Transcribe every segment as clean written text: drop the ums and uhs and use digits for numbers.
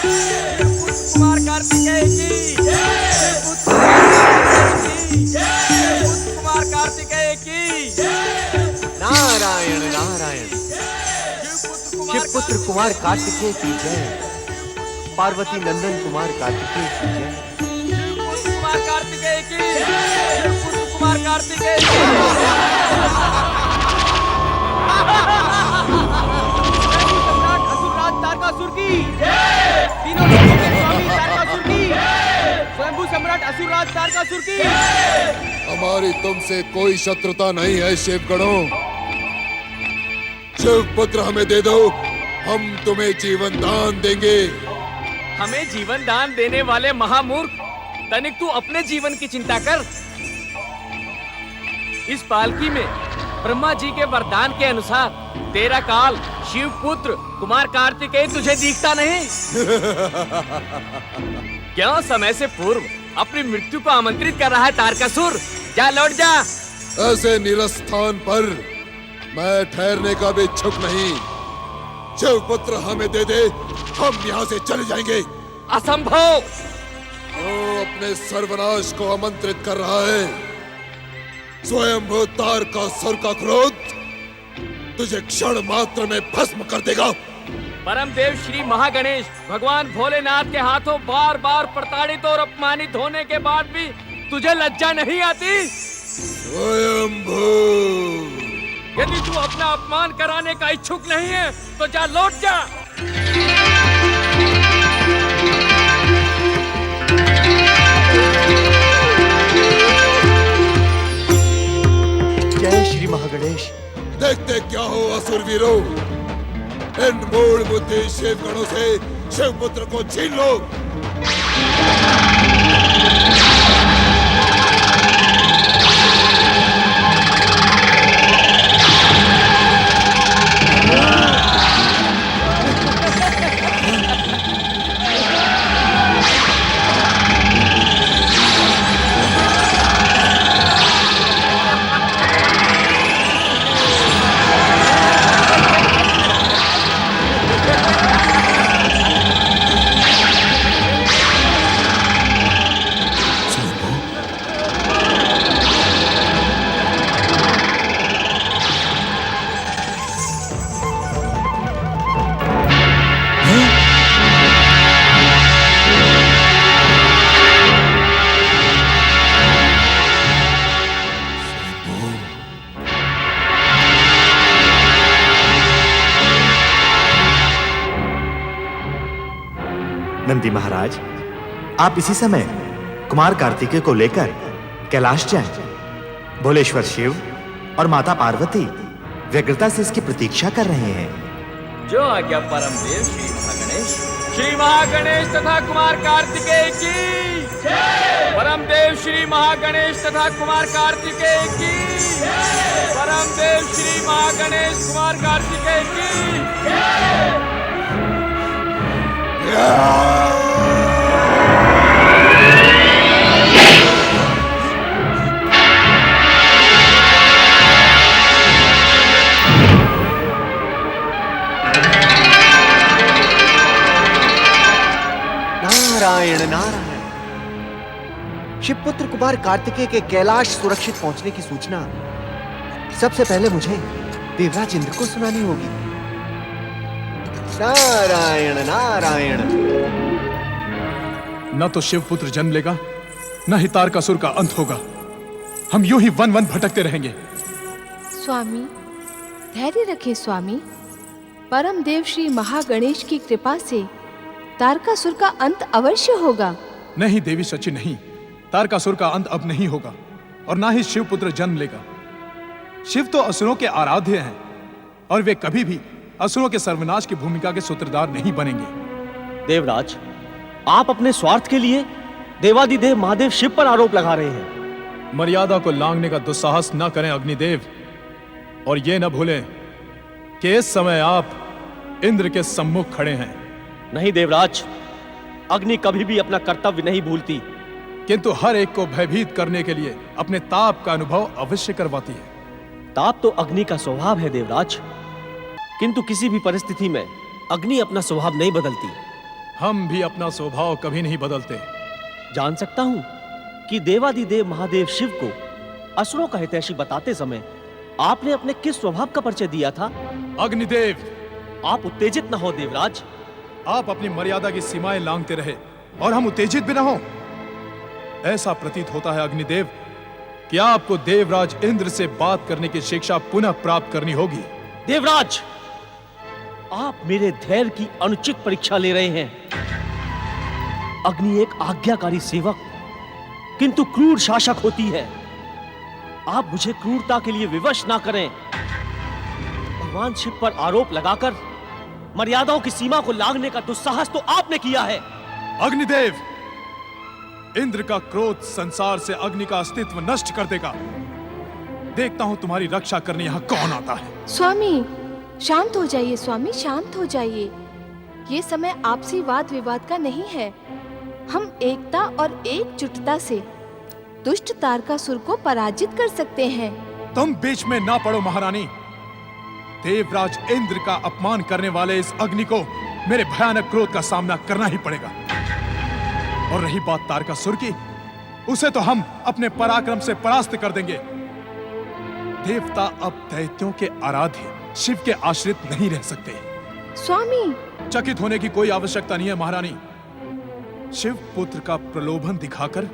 कुमार कार्तिकेय की कुमार कार्तिकेय की। नारायण नारायण। शिवपुत्र कुमार कार्तिकेय की जय। पार्वती नंदन कुमार कार्तिकेय की जय। कुमार कार्तिकेय की। कुमार कार्तिकेय की। सम्राट असुरराज तारकासुर की। तीनों लोगों के स्वामी तारकासुर की। स्वयंभू सम्राट असुरराज तारकासुर की। हमारी तुमसे कोई शत्रुता नहीं है शिवगणों। शिवपुत्र हमें दे दो, हम तुम्हें जीवन दान देंगे। हमें जीवन दान देने वाले महामूर्ख, तनिक तू अपने जीवन की चिंता कर। इस पालकी में ब्रह्मा जी के वरदान के अनुसार तेरा काल शिवपुत्र कुमार कार्तिकेय तुझे दिखता नहीं? क्यों समय से पूर्व अपनी मृत्यु को आमंत्रित कर रहा है तारकासुर? जा लौट जा। ऐसे निरस्थान पर मैं ठहरने का भी इच्छुक नहीं। शिवपुत्र हमें दे दे, हम यहाँ से चले जाएंगे। असंभव। वो अपने सर्वनाश को आमंत्रित कर रहा है। स्वयं तारकासुर का क्रोध तुझे क्षण मात्र में भस्म कर देगा। परम देव श्री महागणेश भगवान भोलेनाथ के हाथों बार बार प्रताड़ित और अपमानित होने के बाद भी तुझे लज्जा नहीं आती? स्वयंभू, यदि तू अपना अपमान कराने का इच्छुक नहीं है तो जा लौट जा। जय श्री महागणेश। देखते क्या हो असुर वीरों, इन मूढ़ बुद्धि शिवगणों से शिवपुत्र को छीन लो। नंदी महाराज, आप इसी समय कुमार कार्तिकेय को लेकर कैलाश जाएं। भोलेश्वर शिव और माता पार्वती व्यग्रता से इसकी प्रतीक्षा कर रहे हैं। जो आज्ञा परम देव श्री महागणेश तथा कुमार कार्तिकेय की। परम देव श्री महागणेश तथा कुमार कार्तिकेय की। परम देव श्री महागणेश कुमार कार्तिकेय की। नारायण नारायण। शिवपुत्र कुमार कार्तिकेय के कैलाश सुरक्षित पहुंचने की सूचना सबसे पहले मुझे देवराज इंद्र को सुनानी होगी। नारायण नारायण। न तो शिवपुत्र जन्म लेगा, न ही तारकासुर का अंत होगा। हम यूं ही वन वन भटकते रहेंगे। स्वामी धैर्य रखें स्वामी। परम देव श्री महागणेश की कृपा से तारकासुर का अंत अवश्य होगा। नहीं देवी सची, नहीं। तारकासुर का अंत अब नहीं होगा और ना ही शिवपुत्र जन्म लेगा। शिव तो असुरों के आराध्य हैं और वे कभी भी असुरों के सर्वनाश की भूमिका के सूत्रधार नहीं बनेंगे। देवराज, आप अपने स्वार्थ के लिए देवादिदेव महादेव शिव पर आरोप लगा रहे हैं। मर्यादा को लांघने का दुस्साहस न करें अग्निदेव, और ये न भूलें कि इस समय आप इंद्र के सम्मुख खड़े हैं। नहीं देवराज, अग्नि कभी भी अपना कर्तव्य नहीं भूलती, किंतु हर एक को भयभीत करने के लिए अपने ताप का अनुभव अवश्य करवाती है। ताप तो अग्नि का स्वभाव है देवराज, किंतु किसी भी परिस्थिति में अग्नि अपना स्वभाव नहीं बदलती। हम भी अपना स्वभाव कभी नहीं बदलते। जान सकता हूं कि देवादिदेव महादेव शिव को असुरों का हितैषी बताते समय आपने अपने किस स्वभाव का परिचय दिया था? अग्निदेव, आप उत्तेजित न हो देवराज। आप अपनी मर्यादा की सीमाएं लांघते रहे और हम उत्तेजित भी न हो। ऐसा प्रतीत होता है अग्निदेव कि आपको देवराज इंद्र से बात करने की शिक्षा पुनः प्राप्त करनी होगी। देवराज, आप मेरे धैर्य की अनुचित परीक्षा ले रहे हैं। अग्नि एक आज्ञाकारी सेवक किंतु क्रूर शासक होती है। आप मुझे क्रूरता के लिए विवश ना करें। भगवान शिव पर आरोप लगाकर मर्यादाओं की सीमा को लांघने का दुस्साहस तो आपने किया है। अग्निदेव, इंद्र का क्रोध संसार से अग्नि का अस्तित्व नष्ट कर देगा। देखता हूं तुम्हारी रक्षा करने यहां कौन आता है। स्वामी शांत हो जाइए, स्वामी शांत हो जाइए। ये समय आपसी वाद विवाद का नहीं है। हम एकता और एकजुटता से दुष्ट तारकासुर को पराजित कर सकते हैं। तुम बीच में ना पड़ो महारानी। देवराज इंद्र का अपमान करने वाले इस अग्नि को मेरे भयानक क्रोध का सामना करना ही पड़ेगा। और रही बात तारकासुर की, उसे तो हम अपने पराक्रम से परास्त कर देंगे। देवता अब दैत्यों के आराध्य शिव के आश्रित नहीं रह सकते। स्वामी, चकित होने की कोई आवश्यकता नहीं है महारानी। शिव पुत्र का प्रलोभन दिखाकर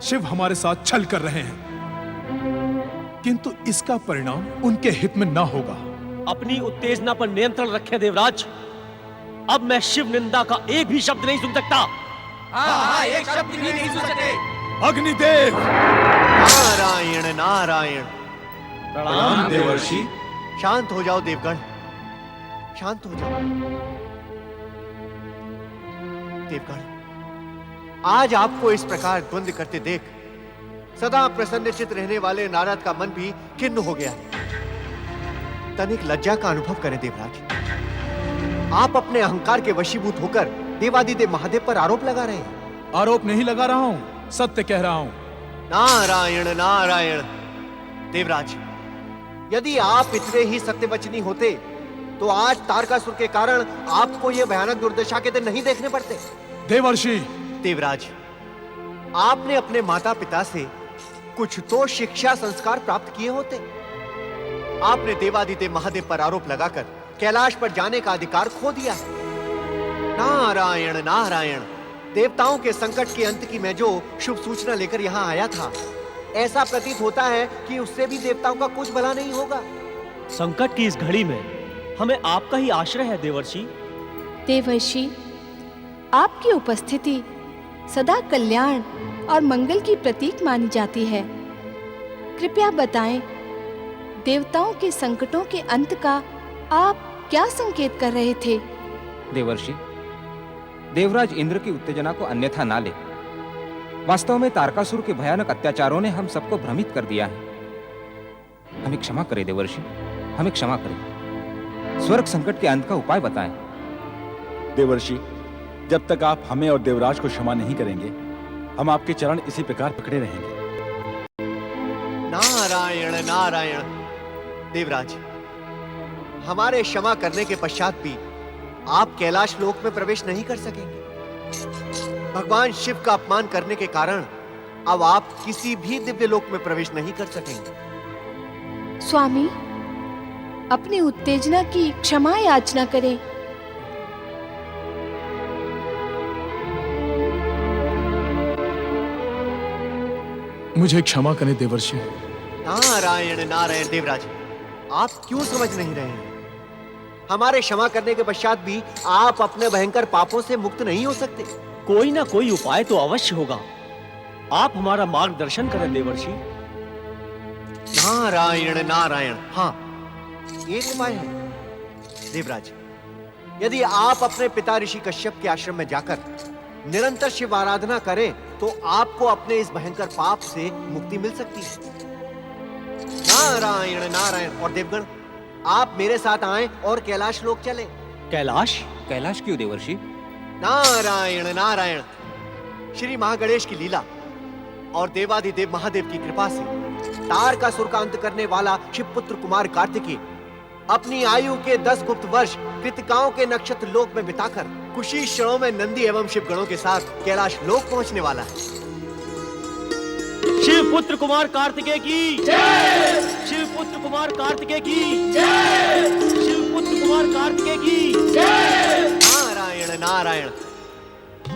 शिव हमारे साथ छल कर रहे हैं, किंतु इसका परिणाम उनके हित में ना होगा। अपनी उत्तेजना पर नियंत्रण रखें देवराज। अब मैं शिव निंदा का एक भी शब्द नहीं सुन सकता। एक शब्द भी नहीं सुन सके। अग्निदेव, नारायण नारायण। प्रणाम देवर्षि। शांत हो जाओ देवगण, शांत हो जाओ। देवगण, आज आपको इस प्रकार द्वंद्व करते देख सदा प्रसन्नचित रहने वाले नारद का मन भी खिन्न हो गया है। तनिक लज्जा का अनुभव करें देवराज। आप अपने अहंकार के वशीभूत होकर देवादिदेव महादेव पर आरोप लगा रहे हैं। आरोप नहीं लगा रहा हूं, सत्य कह रहा हूं। नारायण नारायण। देवराज, यदि आप इतने ही सत्यवचनी होते तो आज तारकासुर के कारण आपको यह भयानक दुर्दशा के दिन नहीं देखने पड़ते। देवर्षि। देवराज, आपने अपने माता पिता से कुछ तो शिक्षा संस्कार प्राप्त किए होते। आपने देवादिदेव महादेव पर आरोप लगाकर कैलाश पर जाने का अधिकार खो दिया है। नारायण नारायण। देवताओं के संकट के अंत की मैं जो शुभ सूचना लेकर यहाँ आया था, ऐसा प्रतीत होता है कि उससे भी देवताओं का कुछ भला नहीं होगा। संकट की इस घड़ी में हमें आपका ही आश्रय है देवर्षि। देवर्षि, आपकी उपस्थिति सदा कल्याण और मंगल की प्रतीक मानी जाती है। कृपया बताएं, देवताओं के संकटों के अंत का आप क्या संकेत कर रहे थे? देवर्षि, देवराज इंद्र की उत्तेजना को अन्यथा ना ले। वास्तव में तारकासुर के भयानक अत्याचारों ने हम सबको भ्रमित कर दिया है। हमें क्षमा करें देवर्षि, हमें क्षमा करें। स्वर्ग संकट के अंत का उपाय बताएं। देवर्षि, जब तक आप हमें और देवराज को क्षमा नहीं करेंगे, हम आपके चरण इसी प्रकार पकड़े रहेंगे। नारायण नारायण। देवराज, हमारे क्षमा करने के पश्चात भी आप कैलाश लोक में प्रवेश नहीं कर सकेंगे। भगवान शिव का अपमान करने के कारण अब आप किसी भी दिव्य लोक में प्रवेश नहीं कर सकेंगे। स्वामी, अपनी उत्तेजना की क्षमा याचना करें। मुझे क्षमा करें देवर्षि। नारायण नारायण। देवराज, आप क्यों समझ नहीं रहे हैं? हमारे क्षमा करने के पश्चात भी आप अपने भयंकर पापों से मुक्त नहीं हो सकते। कोई ना कोई उपाय तो अवश्य होगा। आप हमारा मार्गदर्शन करें देवर्षि। नारायण नारायण। हाँ, एक उपाय है देवराज। यदि आप अपने पिता ऋषि कश्यप के आश्रम में जाकर निरंतर शिव आराधना करें तो आपको अपने इस भयंकर पाप से मुक्ति मिल सकती है। नारायण नारायण। और देवगण, आप मेरे साथ आएं और कैलाश लोक चलें। कैलाश? कैलाश क्यों देवर्षि? नारायण नारायण। श्री महागणेश की लीला और देवादिदेव महादेव की कृपा से तारकासुर का अंत करने वाला शिवपुत्र कुमार कार्तिकेय अपनी आयु के 10 गुप्त वर्ष कृतिकाओं के नक्षत्र लोक में बिताकर कुछ ही क्षणों में नंदी एवं शिवगणों के साथ कैलाश लोक पहुंचने वाला है। शिव पुत्र कुमार कार्तिकेय की जय। शिव पुत्र कुमार कार्तिकेय की जय। शिव पुत्र कुमार कार्तिकेय की जय। नारायण नारायण।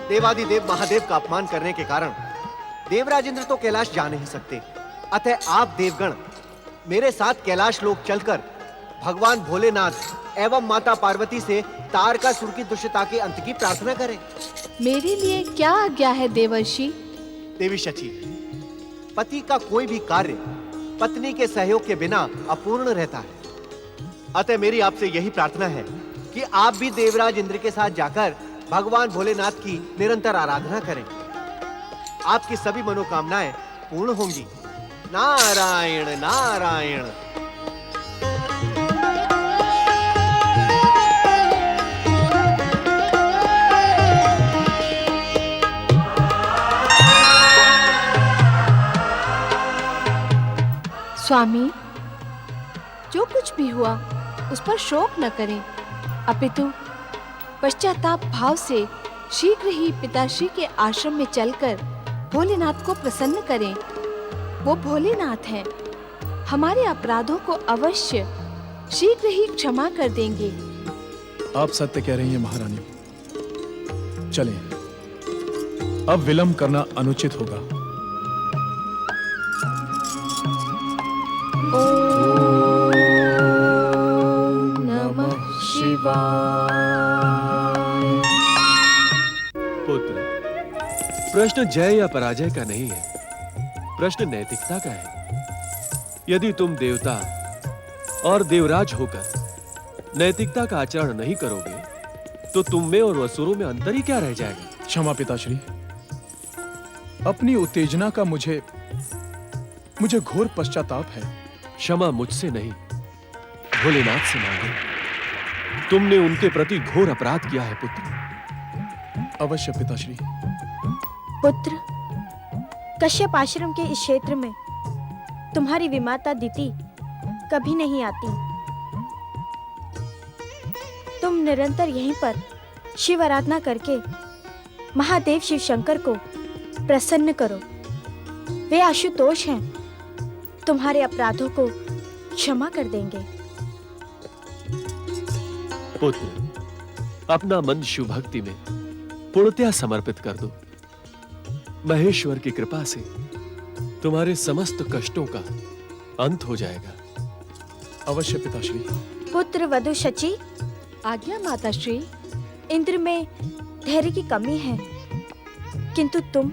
देवादिदेव महादेव का अपमान करने के कारण देवराज इंद्र तो कैलाश जा नहीं सकते, अतः आप देवगण मेरे साथ कैलाश लोक चलकर भगवान भोलेनाथ एवं माता पार्वती से तारकासुर की दुष्टता के अंत की प्रार्थना करें। मेरे लिए क्या आज्ञा है देवर्षि? देवी शची, पति का कोई भी कार्य पत्नी के सहयोग के बिना अपूर्ण रहता है, अतः मेरी आपसे यही प्रार्थना है कि आप भी देवराज इंद्र के साथ जाकर भगवान भोलेनाथ की निरंतर आराधना करें। आपकी सभी मनोकामनाएं पूर्ण होंगी। नारायण नारायण। स्वामी, जो कुछ भी हुआ उस पर शोक न करें, अपितु पश्चाताप भाव से शीघ्र ही पिताश्री के आश्रम में चलकर भोलेनाथ को प्रसन्न करें। वो भोलेनाथ हैं, हमारे अपराधों को अवश्य शीघ्र ही क्षमा कर देंगे। आप सत्य कह रही हैं महारानी। चलें, अब विलंब करना अनुचित होगा। पुत्र, प्रश्न जय या पराजय का नहीं है, प्रश्न नैतिकता का है। यदि तुम देवता और देवराज होकर नैतिकता का आचरण नहीं करोगे तो तुम में और असुरों में अंतर ही क्या रह जाएगा? क्षमा पिताश्री, अपनी उत्तेजना का मुझे घोर पश्चाताप है। क्षमा मुझसे नहीं, भोलेनाथ से मांगे। तुमने उनके प्रति घोर अपराध किया है पुत्र। अवश्य पिताश्री। पुत्र, कश्यप आश्रम के इस क्षेत्र में तुम्हारी विमाता दिति कभी नहीं आती। तुम निरंतर यहीं पर शिव आराधना करके महादेव शिव शंकर को प्रसन्न करो। वे आशुतोष हैं, तुम्हारे अपराधों को क्षमा कर देंगे। पुत्र, अपना मन शिव भक्ति में पूर्णतया समर्पित कर दो। महेश्वर की कृपा से तुम्हारे समस्त कष्टों का अंत हो जाएगा। अवश्य पिताश्री। पुत्र वधु शची। आज्ञा माताश्री। इंद्र में धैर्य की कमी है, किंतु तुम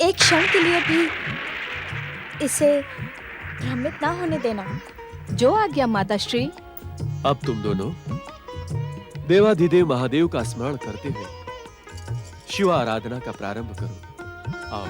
एक क्षण के लिए भी इसे भ्रमित ना होने देना। जो आज्ञा माताश्री। अब तुम दोनों देवाधिदेव महादेव का स्मरण करते हुए शिव आराधना का प्रारंभ करो। आओ।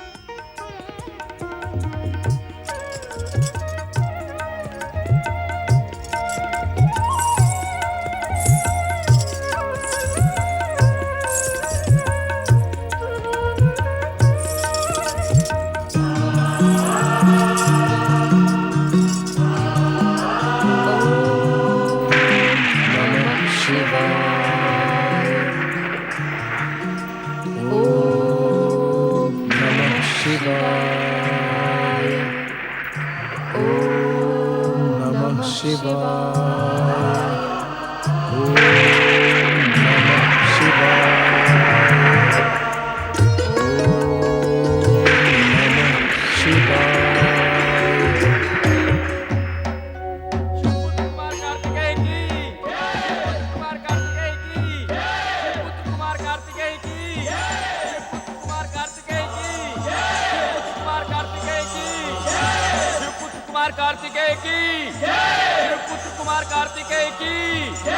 कार्तिकेय की जय। पुत्र कुमार कार्तिकेय की जय।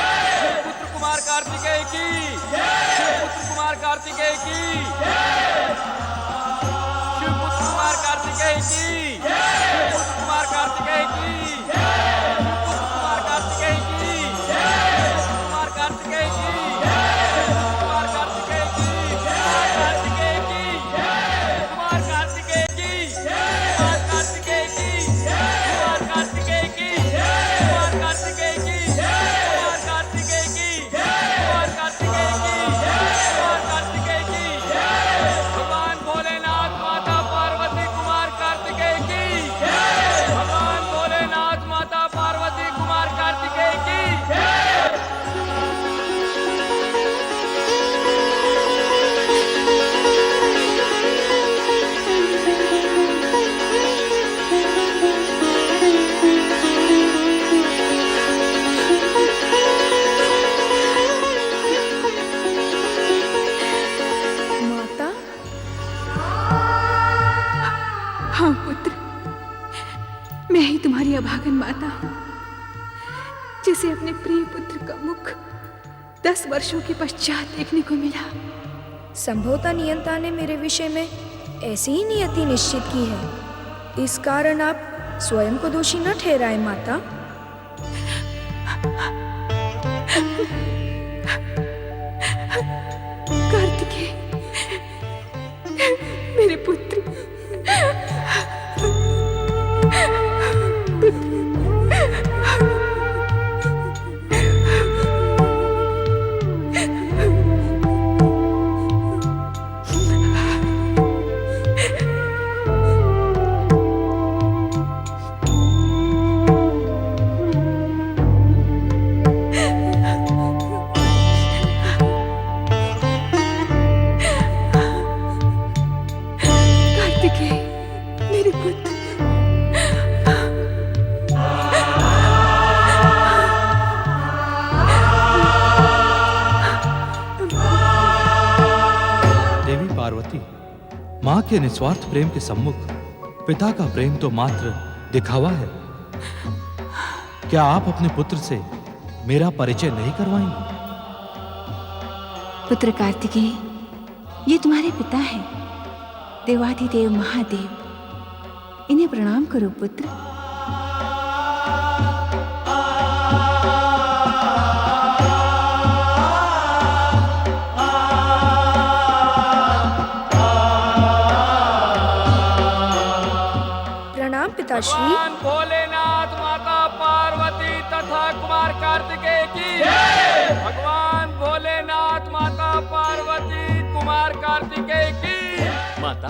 पुत्र कुमार कार्तिकेय की जय। पुत्र कुमार कार्तिकेय की जय। पुत्र कुमार कार्तिकेय की जय। पुत्र कुमार कार्तिकेय की जय। पुत्र कुमार कार्तिकेय की जय। कुमार कार्तिकेय की जय। कुमार कार्तिकेय की जय। कार्तिकेय की जय। कुमार कार्तिकेय की जय। कुमार कार्तिकेय की जय। कुमार कार्तिकेय की जय। कुमार कार्तिकेय की जय। कुमार कार्तिकेय की जय। कुमार कार्तिकेय की जय। अभागन माता हूँ, जिसे अपने प्रिय पुत्र का मुख 10 वर्षों के पश्चात देखने को मिला। संभवतः नियंता ने मेरे विषय में ऐसी ही नियति निश्चित की है। इस कारण आप स्वयं को दोषी न ठहराए माता। कार्तिकेय, मेरे पुत्र, मां के निस्वार्थ प्रेम के सम्मुख पिता का प्रेम तो मात्र दिखावा है। क्या आप अपने पुत्र से मेरा परिचय नहीं करवाएंगे? पुत्र कार्तिकेय, ये तुम्हारे पिता हैं, देवाधिदेव महादेव। इन्हें प्रणाम करो पुत्र। भगवान भोलेनाथ, माता पार्वती तथा कुमार कार्तिकेय की जय। भगवान भोलेनाथ, माता पार्वती, कुमार कार्तिकेय की। माता,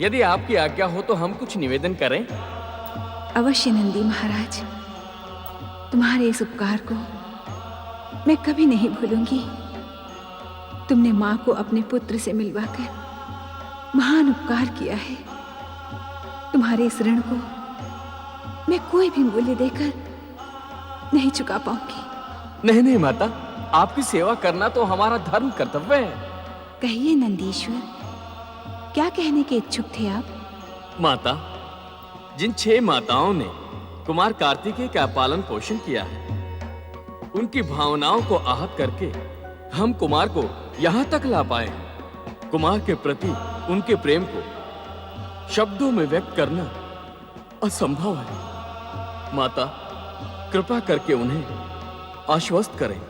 यदि आपकी आज्ञा हो तो हम कुछ निवेदन करें? अवश्य नंदी महाराज, तुम्हारे इस उपकार को मैं कभी नहीं भूलूंगी। तुमने मां को अपने पुत्र से मिलवाकर महान उपकार किया है। तुम्हारे इस ऋण को मैं कोई भी मूल्य देकर नहीं चुका पाऊंगी। नहीं नहीं माता, आपकी सेवा करना तो हमारा धर्म कर्तव्य है। कहिए नंदीश्वर, क्या कहने के इच्छुक थे आप? माता, जिन 6 माताओं ने कुमार कार्तिकेय का पालन पोषण किया है, उनकी भावनाओं को आहत करके हम कुमार को यहाँ तक ला पाए। कुमार के प्रति उनके प्रेम को शब्दों में व्यक्त करना असंभव है। माता, कृपा करके उन्हें आश्वस्त करें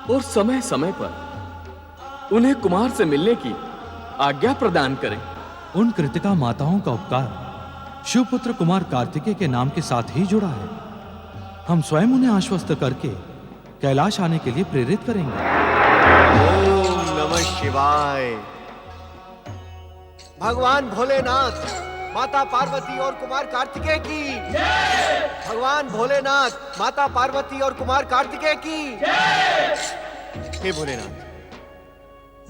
और समय समय पर उन्हें कुमार से मिलने की आज्ञा प्रदान करें। उन कृतिका माताओं का उपकार शिवपुत्र कुमार कार्तिकेय के नाम के साथ ही जुड़ा है। हम स्वयं उन्हें आश्वस्त करके कैलाश आने के लिए प्रेरित करेंगे। ओम नमः शिवाय। भगवान भोलेनाथ, माता पार्वती और कुमार कार्तिकेय की जय। भगवान भोलेनाथ, माता पार्वती और कुमार कार्तिकेय की जय। हे भोलेनाथ,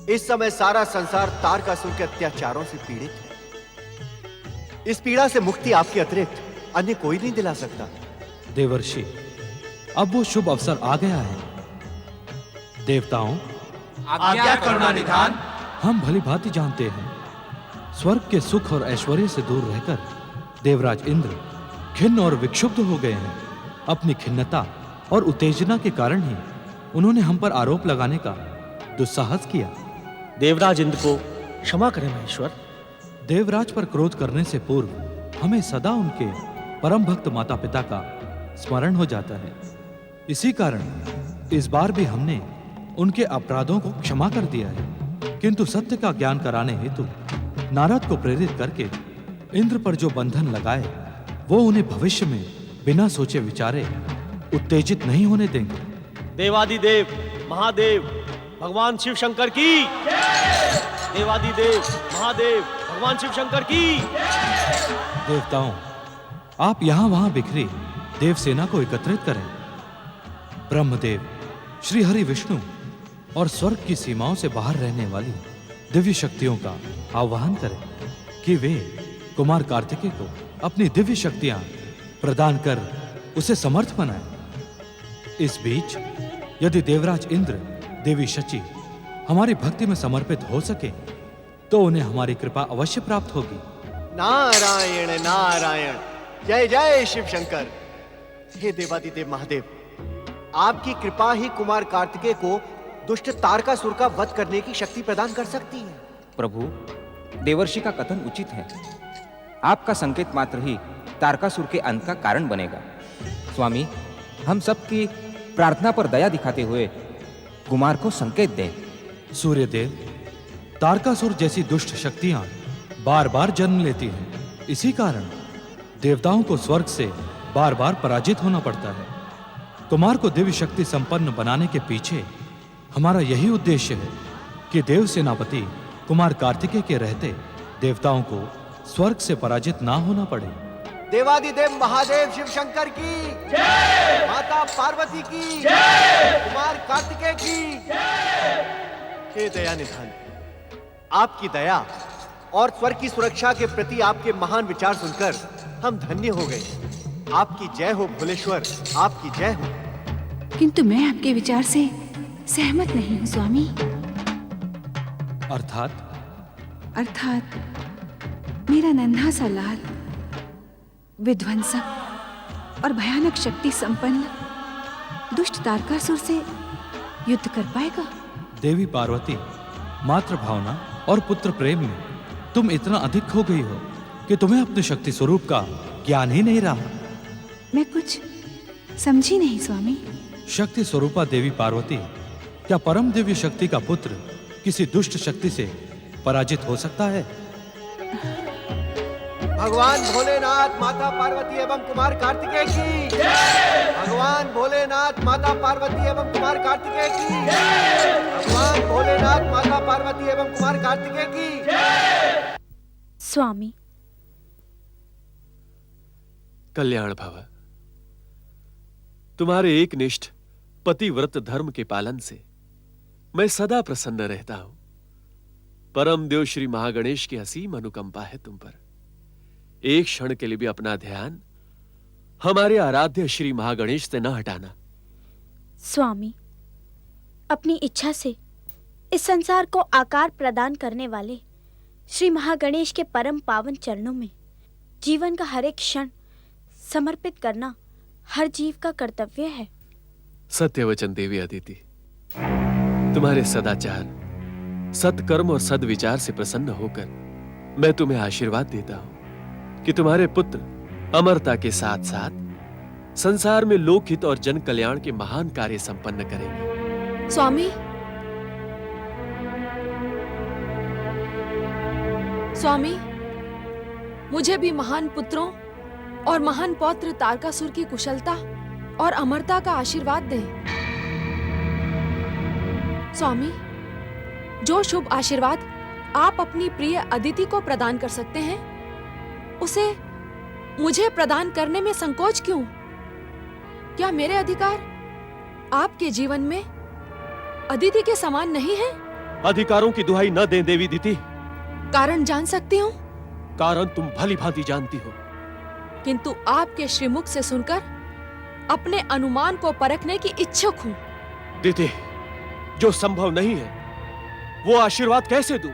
इस समय सारा संसार तारकासुर के अत्याचारों से पीड़ित है। इस पीड़ा से मुक्ति आपके अतिरिक्त अन्य कोई नहीं दिला सकता। देवर्षि, अब वो शुभ अवसर आ गया है। देवताओं, आज्ञा करुणानिधान। हम भली भांति जानते हैं, स्वर्ग के सुख और ऐश्वर्य से दूर रहकर देवराज इंद्र खिन्न और विक्षुब्ध हो गए हैं। अपनी खिन्नता और उत्तेजना के कारण ही उन्होंने हम पर आरोप लगाने का दुस्साहस किया। देवराज इंद्र को क्षमा करें महेश्वर। देवराज पर क्रोध करने से पूर्व हमें सदा उनके परम भक्त माता पिता का स्मरण हो जाता है। इसी कारण इस बार भी हमने उनके अपराधों को क्षमा कर दिया है, किंतु सत्य का ज्ञान कराने हेतु नारद को प्रेरित करके इंद्र पर जो बंधन लगाए, वो उन्हें भविष्य में बिना सोचे विचारे उत्तेजित नहीं होने देंगे। देवादिदेव महादेव भगवान शिव शंकर की। देवादिदेव महादेव भगवान शिव शंकर की। देवताओं, आप यहां वहां बिखरी देव सेना को एकत्रित करें। ब्रह्मदेव, श्री हरि विष्णु और स्वर्ग की सीमाओं से बाहर रहने वाली दिव्य शक्तियों का आह्वान करें कि वे कुमार कार्तिकेय को अपनी दिव्य शक्तियां प्रदान कर उसे समर्थ बनाएं। इस बीच यदि देवराज इंद्र, देवी शची हमारी भक्ति में समर्पित हो सके तो उन्हें हमारी कृपा अवश्य प्राप्त होगी। नारायण नारायण। जय जय शिव शंकर। हे देवादिदेव महादेव, आपकी कृपा ही कुमार कार्तिकेय को दुष्ट तारकासुर का वध करने की शक्ति प्रदान कर सकती है। प्रभु, देवर्षि का कथन उचित है। आपका संकेत मात्र ही तारकासुर के अंत का कारण बनेगा। स्वामी, हम सबकी प्रार्थना पर दया दिखाते हुए कुमार को संकेत दें। सूर्यदेव, तारकासुर जैसी दुष्ट शक्तियां बार बार जन्म लेती हैं। इसी कारण देवताओं को स्वर्ग से बार बार पराजित होना पड़ता है। कुमार को दिव्य शक्ति संपन्न बनाने के पीछे हमारा यही उद्देश्य है कि देव सेनापति कुमार कार्तिकेय के रहते देवताओं को स्वर्ग से पराजित ना होना पड़े। देवादिदेव महादेव शिव शंकर की जय, माता पार्वती की जय, कुमार कार्तिकेय की जय। हे दया निधान, आपकी दया और स्वर्ग की सुरक्षा के प्रति आपके महान विचार सुनकर हम धन्य हो गए। आपकी जय हो भोलेश्वर, आपकी जय हो। किंतु मैं आपके विचार से सहमत नहीं हूँ स्वामी। अर्थात मेरा नन्हा सा लाल विध्वंसक और भयानक शक्ति संपन्न दुष्ट तारकासुर से युद्ध कर पाएगा? देवी पार्वती, मातृ भावना और पुत्र प्रेम में तुम इतना अधिक खो गई हो कि तुम्हें अपने शक्ति स्वरूप का ज्ञान ही नहीं रहा। मैं कुछ समझी नहीं स्वामी। शक्ति स्वरूपा देवी पार्वती, क्या परम दिव्य शक्ति का पुत्र किसी दुष्ट शक्ति से पराजित हो सकता है? भगवान भोलेनाथ माता पार्वती एवं कुमार कार्तिकेय की जय। भगवान भोलेनाथ माता पार्वती एवं कुमार कार्तिकेय की जय। भगवान भोलेनाथ माता पार्वती एवं कुमार कार्तिकेय की जय। स्वामी, कल्याण भव। तुम्हारे एकनिष्ठ पतिव्रत धर्म के पालन से मैं सदा प्रसन्न रहता हूं। परम देव श्री महागणेश की असीम अनुकंपा है तुम पर। एक क्षण के लिए भी अपना ध्यान हमारे आराध्य श्री महागणेश से न हटाना। स्वामी, अपनी इच्छा से इस संसार को आकार प्रदान करने वाले श्री महागणेश के परम पावन चरणों में जीवन का हर एक क्षण समर्पित करना हर जीव का कर्तव्य है। सत्यवचन देवी अदिति, तुम्हारे सदाचार, सत्कर्म और सद्विचार से प्रसन्न होकर मैं तुम्हें आशीर्वाद देता हूं कि तुम्हारे पुत्र अमरता के साथ साथ संसार में लोकहित और जन कल्याण के महान कार्य संपन्न करेंगे। स्वामी, मुझे भी महान पुत्रों और महान पौत्र तारकासुर की कुशलता और अमरता का आशीर्वाद दें। स्वामी, जो शुभ आशीर्वाद आप अपनी प्रिय अदिति को प्रदान कर सकते हैं, उसे मुझे प्रदान करने में संकोच क्यों? क्या मेरे अधिकार आपके जीवन में अदिति के समान नहीं है? अधिकारों की दुहाई न दें देवी दीति। कारण जान सकती हूँ? कारण तुम भली भांति जानती हो, किंतु आपके श्रीमुख से सुनकर अपने अनुमान को परखने की इच्छुक हूँ। दीदी, जो संभव नहीं है वो आशीर्वाद कैसे दूं?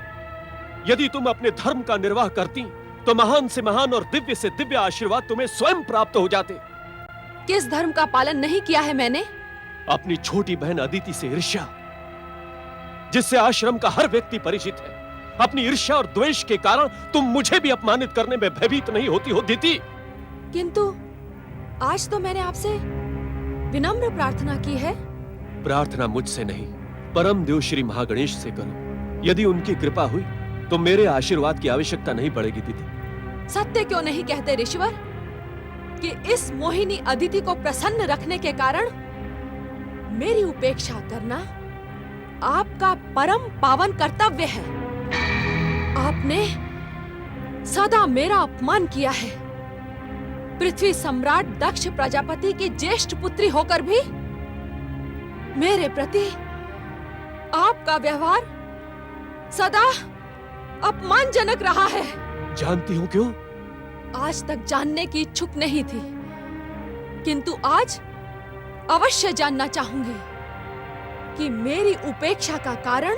यदि तुम अपने धर्म का निर्वाह करती तो महान से महान और दिव्य से दिव्य आशीर्वाद तुम्हें स्वयं प्राप्त हो जाते। किस धर्म का पालन नहीं किया है मैंने? अपनी छोटी बहन अदिति से ईर्ष्या, जिससे आश्रम का हर व्यक्ति परिचित है। अपनी ईर्ष्या और द्वेष के कारण तुम मुझे भी अपमानित करने में भयभीत नहीं होती हो दीदी? किंतु आज तो मैंने आपसे विनम्र प्रार्थना की है। प्रार्थना मुझसे नहीं, परम देव श्री महागणेश से करो। यदि उनकी कृपा हुई तो मेरे आशीर्वाद की आवश्यकता नहीं पड़ेगी दीदी। सत्य क्यों नहीं कहते ऋषिवर कि इस मोहिनी अदिति को प्रसन्न रखने के कारण मेरी उपेक्षा करना आपका परम पावन कर्तव्य है। आपने सदा मेरा अपमान किया है। पृथ्वी सम्राट दक्ष प्रजापति की ज्येष्ठ पुत्री होकर भी मेरे प्रति आपका व्यवहार सदा अपमानजनक रहा है। जानती हूँ क्यों? आज तक जानने की इच्छुक नहीं थी, किंतु आज अवश्य जानना चाहूंगी कि मेरी उपेक्षा का कारण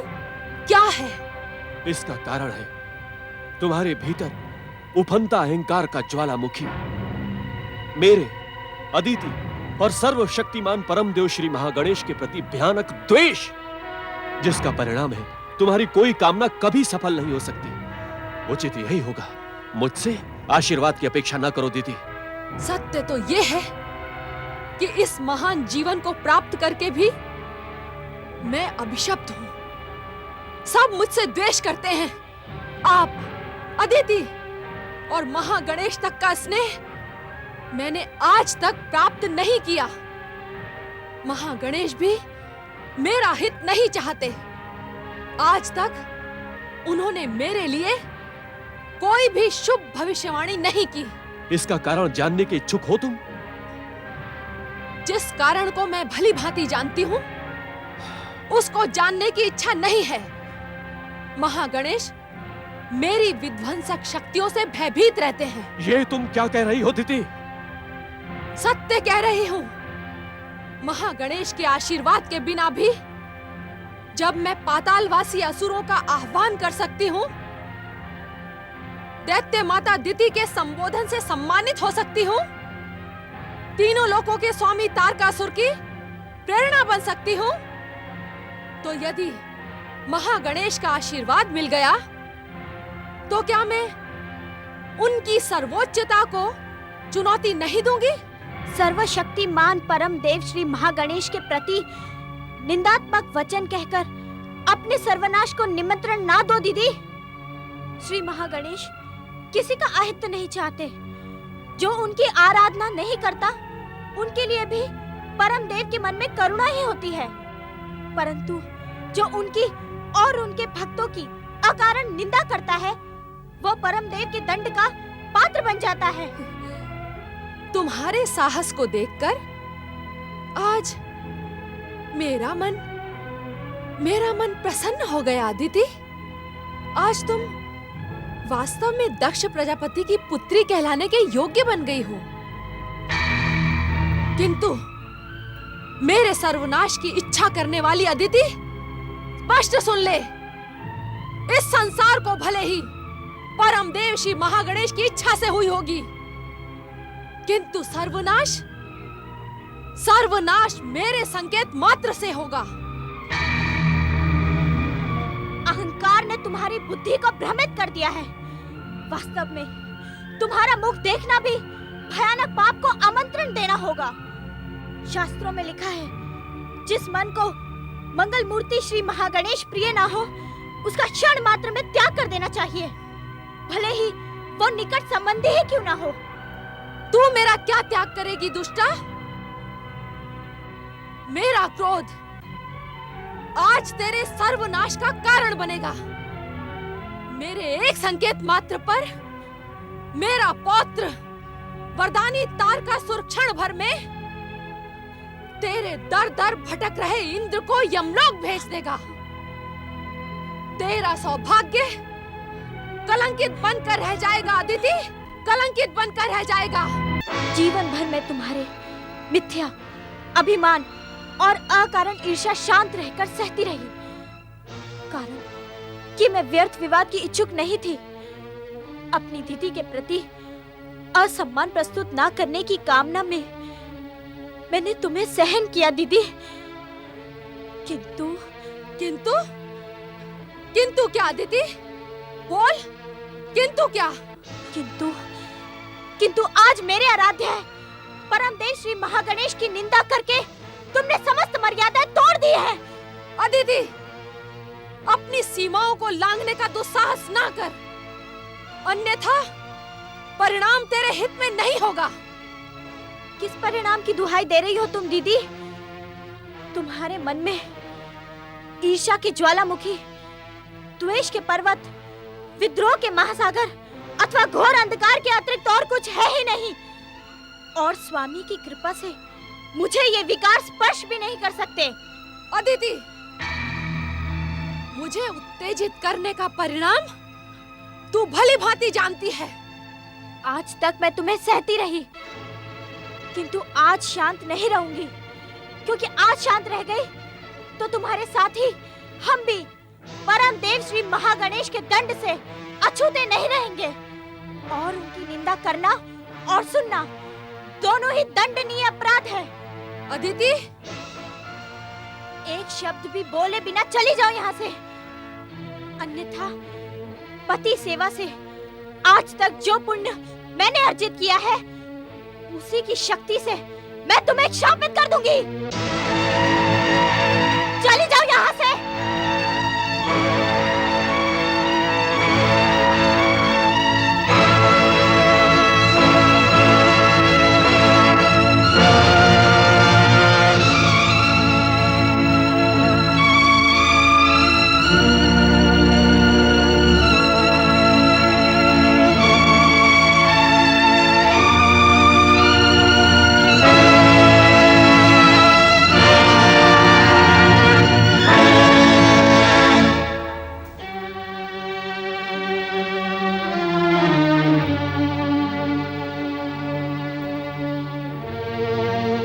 क्या है। इसका कारण है तुम्हारे भीतर उफनता अहंकार का ज्वालामुखी मेरे, अदिति और सर्वशक्तिमान परम देव श्री महागणेश के प्रति भयानक द्वेष, जिसका परिणाम है तुम्हारी कोई कामना कभी सफल नहीं हो सकती। उचित यही होगा, मुझसे आशीर्वाद की अपेक्षा न करो दीदी। सत्य तो ये है कि इस महान जीवन को प्राप्त करके भी मैं अभिशप्त हूं। सब मुझसे द्वेष करते हैं। आप, अदिति और महागणेश तक का स्नेह मैंने आज तक प्राप्त नहीं किया। महागणेश भी मेरा हित नहीं चाहते। आज तक उन्होंने मेरे लिए कोई भी शुभ भविष्यवाणी नहीं की। इसका कारण जानने के इच्छुक हो तुम? जिस कारण को मैं भली भांति जानती हूँ, उसको जानने की इच्छा नहीं है। महागणेश मेरी विध्वंसक शक्तियों से भयभीत रहते हैं। ये तुम क्या कह रही हो दीदी? सत्य कह रही हूँ। महागणेश के आशीर्वाद के बिना भी जब मैं पातालवासी असुरों का आह्वान कर सकती हूँ, दैत्य माता दिति के संबोधन से सम्मानित हो सकती हूँ, तीनों लोकों के स्वामी तारकासुर की प्रेरणा बन सकती हूँ, तो यदि महागणेश का आशीर्वाद मिल गया तो क्या मैं उनकी सर्वोच्चता को चुनौती नहीं दूंगी? सर्वशक्तिमान परम देव श्री महागणेश के प्रति निंदात्मक वचन कहकर अपने सर्वनाश को निमंत्रण ना दो दीदी। श्री महागणेश किसी का अहित नहीं चाहते। जो उनकी आराधना नहीं करता, उनके लिए भी परम देव के मन में करुणा ही होती है। परंतु जो उनकी और उनके भक्तों की अकारण निंदा करता है, वो परम देव के दंड का पात्र बन जाता है। तुम्हारे साहस को देखकर आज मेरा मन प्रसन्न हो गया अदिति। आज तुम वास्तव में दक्ष प्रजापति की पुत्री कहलाने के योग्य बन गई हो। किंतु मेरे सर्वनाश की इच्छा करने वाली अदिति, स्पष्ट सुन ले, इस संसार को भले ही परम देव श्री महागणेश की इच्छा से हुई होगी, किंतु सर्वनाश मेरे संकेत मात्र से होगा। अहंकार ने तुम्हारी बुद्धि को भ्रमित कर दिया है। वास्तव में तुम्हारा मुख देखना भी भयानक पाप को आमंत्रण देना होगा। शास्त्रों में लिखा है, जिस मन को मंगल मूर्ति श्री महागणेश प्रिय ना हो, उसका क्षण मात्र में त्याग कर देना चाहिए, भले ही वो निकट संबंधी ही क्यों ना हो। तू मेरा क्या त्याग करेगी दुष्टा? मेरा क्रोध आज तेरे सर्वनाश का कारण बनेगा। मेरे एक संकेत मात्र पर मेरा पौत्र वरदानी तारकासुर क्षण भर में तेरे दर दर भटक रहे इंद्र को यमलोक भेज देगा। तेरा सौभाग्य कलंकित बनकर रह जाएगा अदिति, कलंकित बनकर रह जाएगा। जीवन भर में तुम्हारे मिथ्या अभिमान और अकारण ईर्ष्या शांत रहकर सहती रही, कारण कि मैं व्यर्थ विवाद की इच्छुक नहीं थी। अपनी दीदी के प्रति असम्मान प्रस्तुत ना करने की कामना में मैंने तुम्हें सहन किया दीदी। किंतु किंतु किंतु क्या अदिति? बोल, किंतु क्या? किंतु आज मेरे आराध्य है परम देव श्री महागणेश की निंदा करके तुमने समस्त मर्यादाएं तोड़ दी है। अदिति, अपनी सीमाओं को लांघने का दुस्साहस ना कर, अन्यथा परिणाम तेरे हित में नहीं होगा। किस परिणाम की दुहाई दे रही हो तुम दीदी? तुम्हारे मन में ईर्ष्या की ज्वालामुखी, द्वेष के पर्वत, विद्रोह के महासागर अथवा घोर अंधकार के अतिरिक्त और कुछ है ही नहीं। और स्वामी की कृपा से मुझे ये विकार स्पर्श भी नहीं कर सकते। अदिति, मुझे उत्तेजित करने का परिणाम तू भली भांति जानती है। आज तक मैं तुम्हें सहती रही, किंतु आज शांत नहीं रहूंगी, क्योंकि आज शांत रह गई तो तुम्हारे साथ ही हम भी परम देव श्री महागणेश के दंड से अछूते नहीं रहेंगे। और उनकी निंदा करना और सुनना दोनों ही दंडनीय अपराध है। अदिति, एक शब्द भी बोले बिना चली जाओ यहाँ से, अन्यथा पति सेवा से आज तक जो पुण्य मैंने अर्जित किया है उसी की शक्ति से मैं तुम्हें शापित कर दूंगी। चली जाओ यहाँ से।